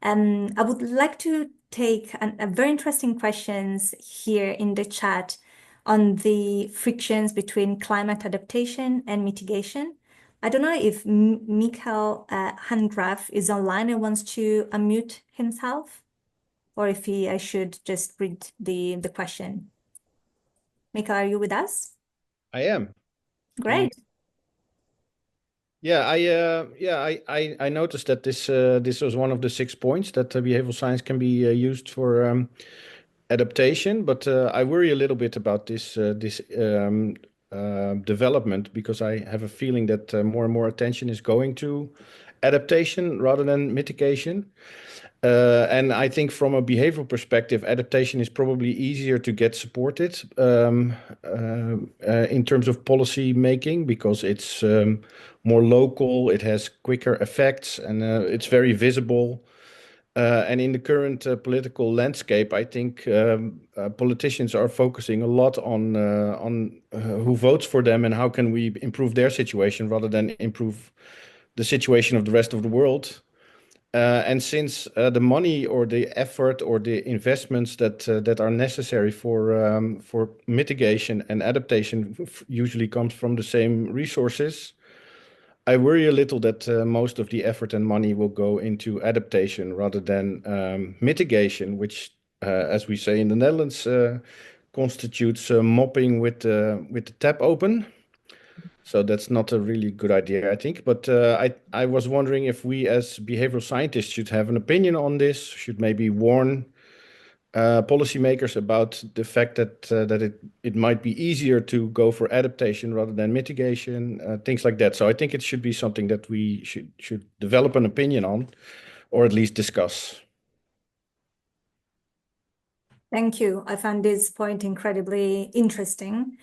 I would like to take a very interesting questions here in the chat on the frictions between climate adaptation and mitigation. I don't know if Mikhail Handraf is online and wants to unmute himself, or if I should just read the question. Mikhail, are you with us? I am. Great. Yeah, I noticed that this was one of the 6 points that behavioral science can be used for adaptation, but I worry a little bit about this development, because I have a feeling that more and more attention is going to adaptation rather than mitigation. And I think from a behavioral perspective, adaptation is probably easier to get supported in terms of policy making, because it's more local, it has quicker effects, and it's very visible. And in the current political landscape, I think politicians are focusing a lot on who votes for them and how can we improve their situation rather than improve the situation of the rest of the world. And since the money or the effort or the investments that are necessary for mitigation and adaptation usually comes from the same resources, I worry a little that most of the effort and money will go into adaptation rather than mitigation, which, as we say in the Netherlands, constitutes mopping with the tap open. So that's not a really good idea, I think. But I was wondering if we as behavioral scientists should have an opinion on this, should maybe warn policymakers about the fact that it might be easier to go for adaptation rather than mitigation, things like that. So I think it should be something that we should develop an opinion on, or at least discuss. Thank you. I found this point incredibly interesting.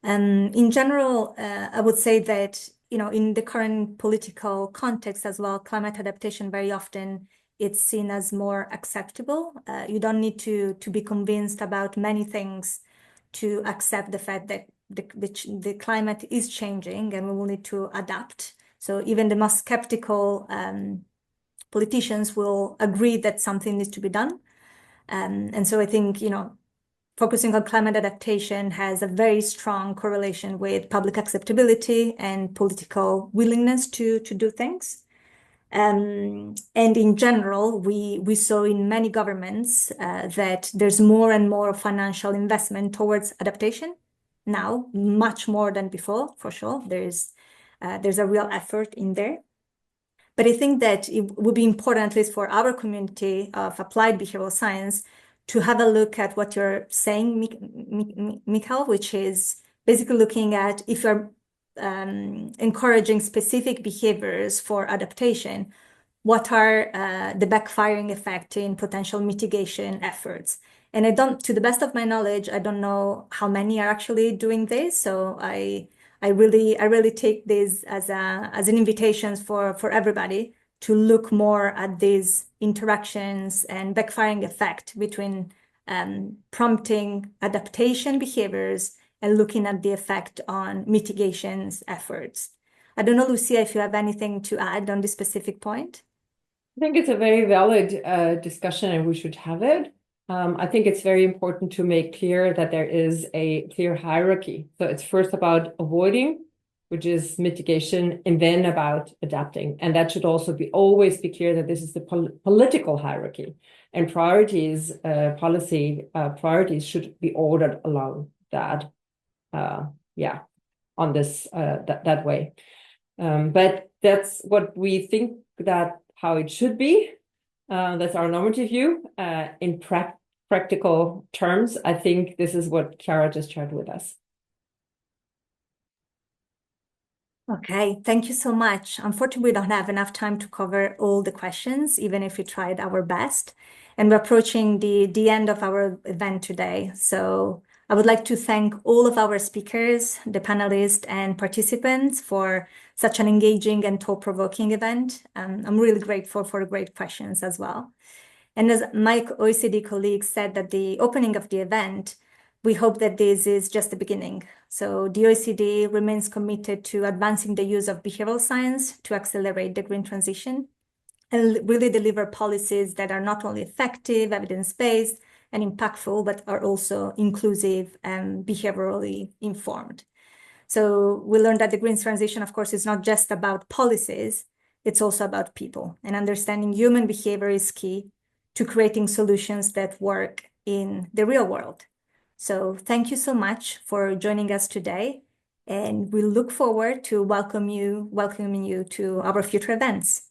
In general, I would say that, in the current political context as well, climate adaptation very often it's seen as more acceptable. You don't need to be convinced about many things to accept the fact that the climate is changing and we will need to adapt. So even the most skeptical politicians will agree that something needs to be done. And so I think, focusing on climate adaptation has a very strong correlation with public acceptability and political willingness to do things. And in general, we saw in many governments that there's more and more financial investment towards adaptation now, much more than before, for sure. There's a real effort in there. But I think that it would be important, at least for our community of applied behavioral science, to have a look at what you're saying, Mikhail, which is basically looking at if you're encouraging specific behaviors for adaptation, what are the backfiring effect in potential mitigation efforts? And to the best of my knowledge, I don't know how many are actually doing this. So I really take this as an invitation for everybody to look more at these interactions and backfiring effect between prompting adaptation behaviors and looking at the effect on mitigations efforts. I don't know, Lucia, if you have anything to add on this specific point. I think it's a very valid discussion and we should have it. I think it's very important to make clear that there is a clear hierarchy. So it's first about avoiding, which is mitigation, and then about adapting. And that should also always be clear that this is the political hierarchy, and priorities, policy priorities should be ordered along that, on this that way. But that's what we think that how it should be. That's our normative view. In practical terms, I think this is what Chiara just shared with us. Okay, thank you so much. Unfortunately, we don't have enough time to cover all the questions, even if we tried our best. And we're approaching the end of our event today. So I would like to thank all of our speakers, the panelists and participants for such an engaging and thought-provoking event. I'm really grateful for the great questions as well. And as my OECD colleagues said at the opening of the event, we hope that this is just the beginning. So the OECD remains committed to advancing the use of behavioral science to accelerate the green transition. and really deliver policies that are not only effective, evidence-based, and impactful, but are also inclusive and behaviorally informed. So we learned that the green transition, of course, is not just about policies, it's also about people. And understanding human behavior is key to creating solutions that work in the real world. So thank you so much for joining us today. And we look forward to welcoming you to our future events.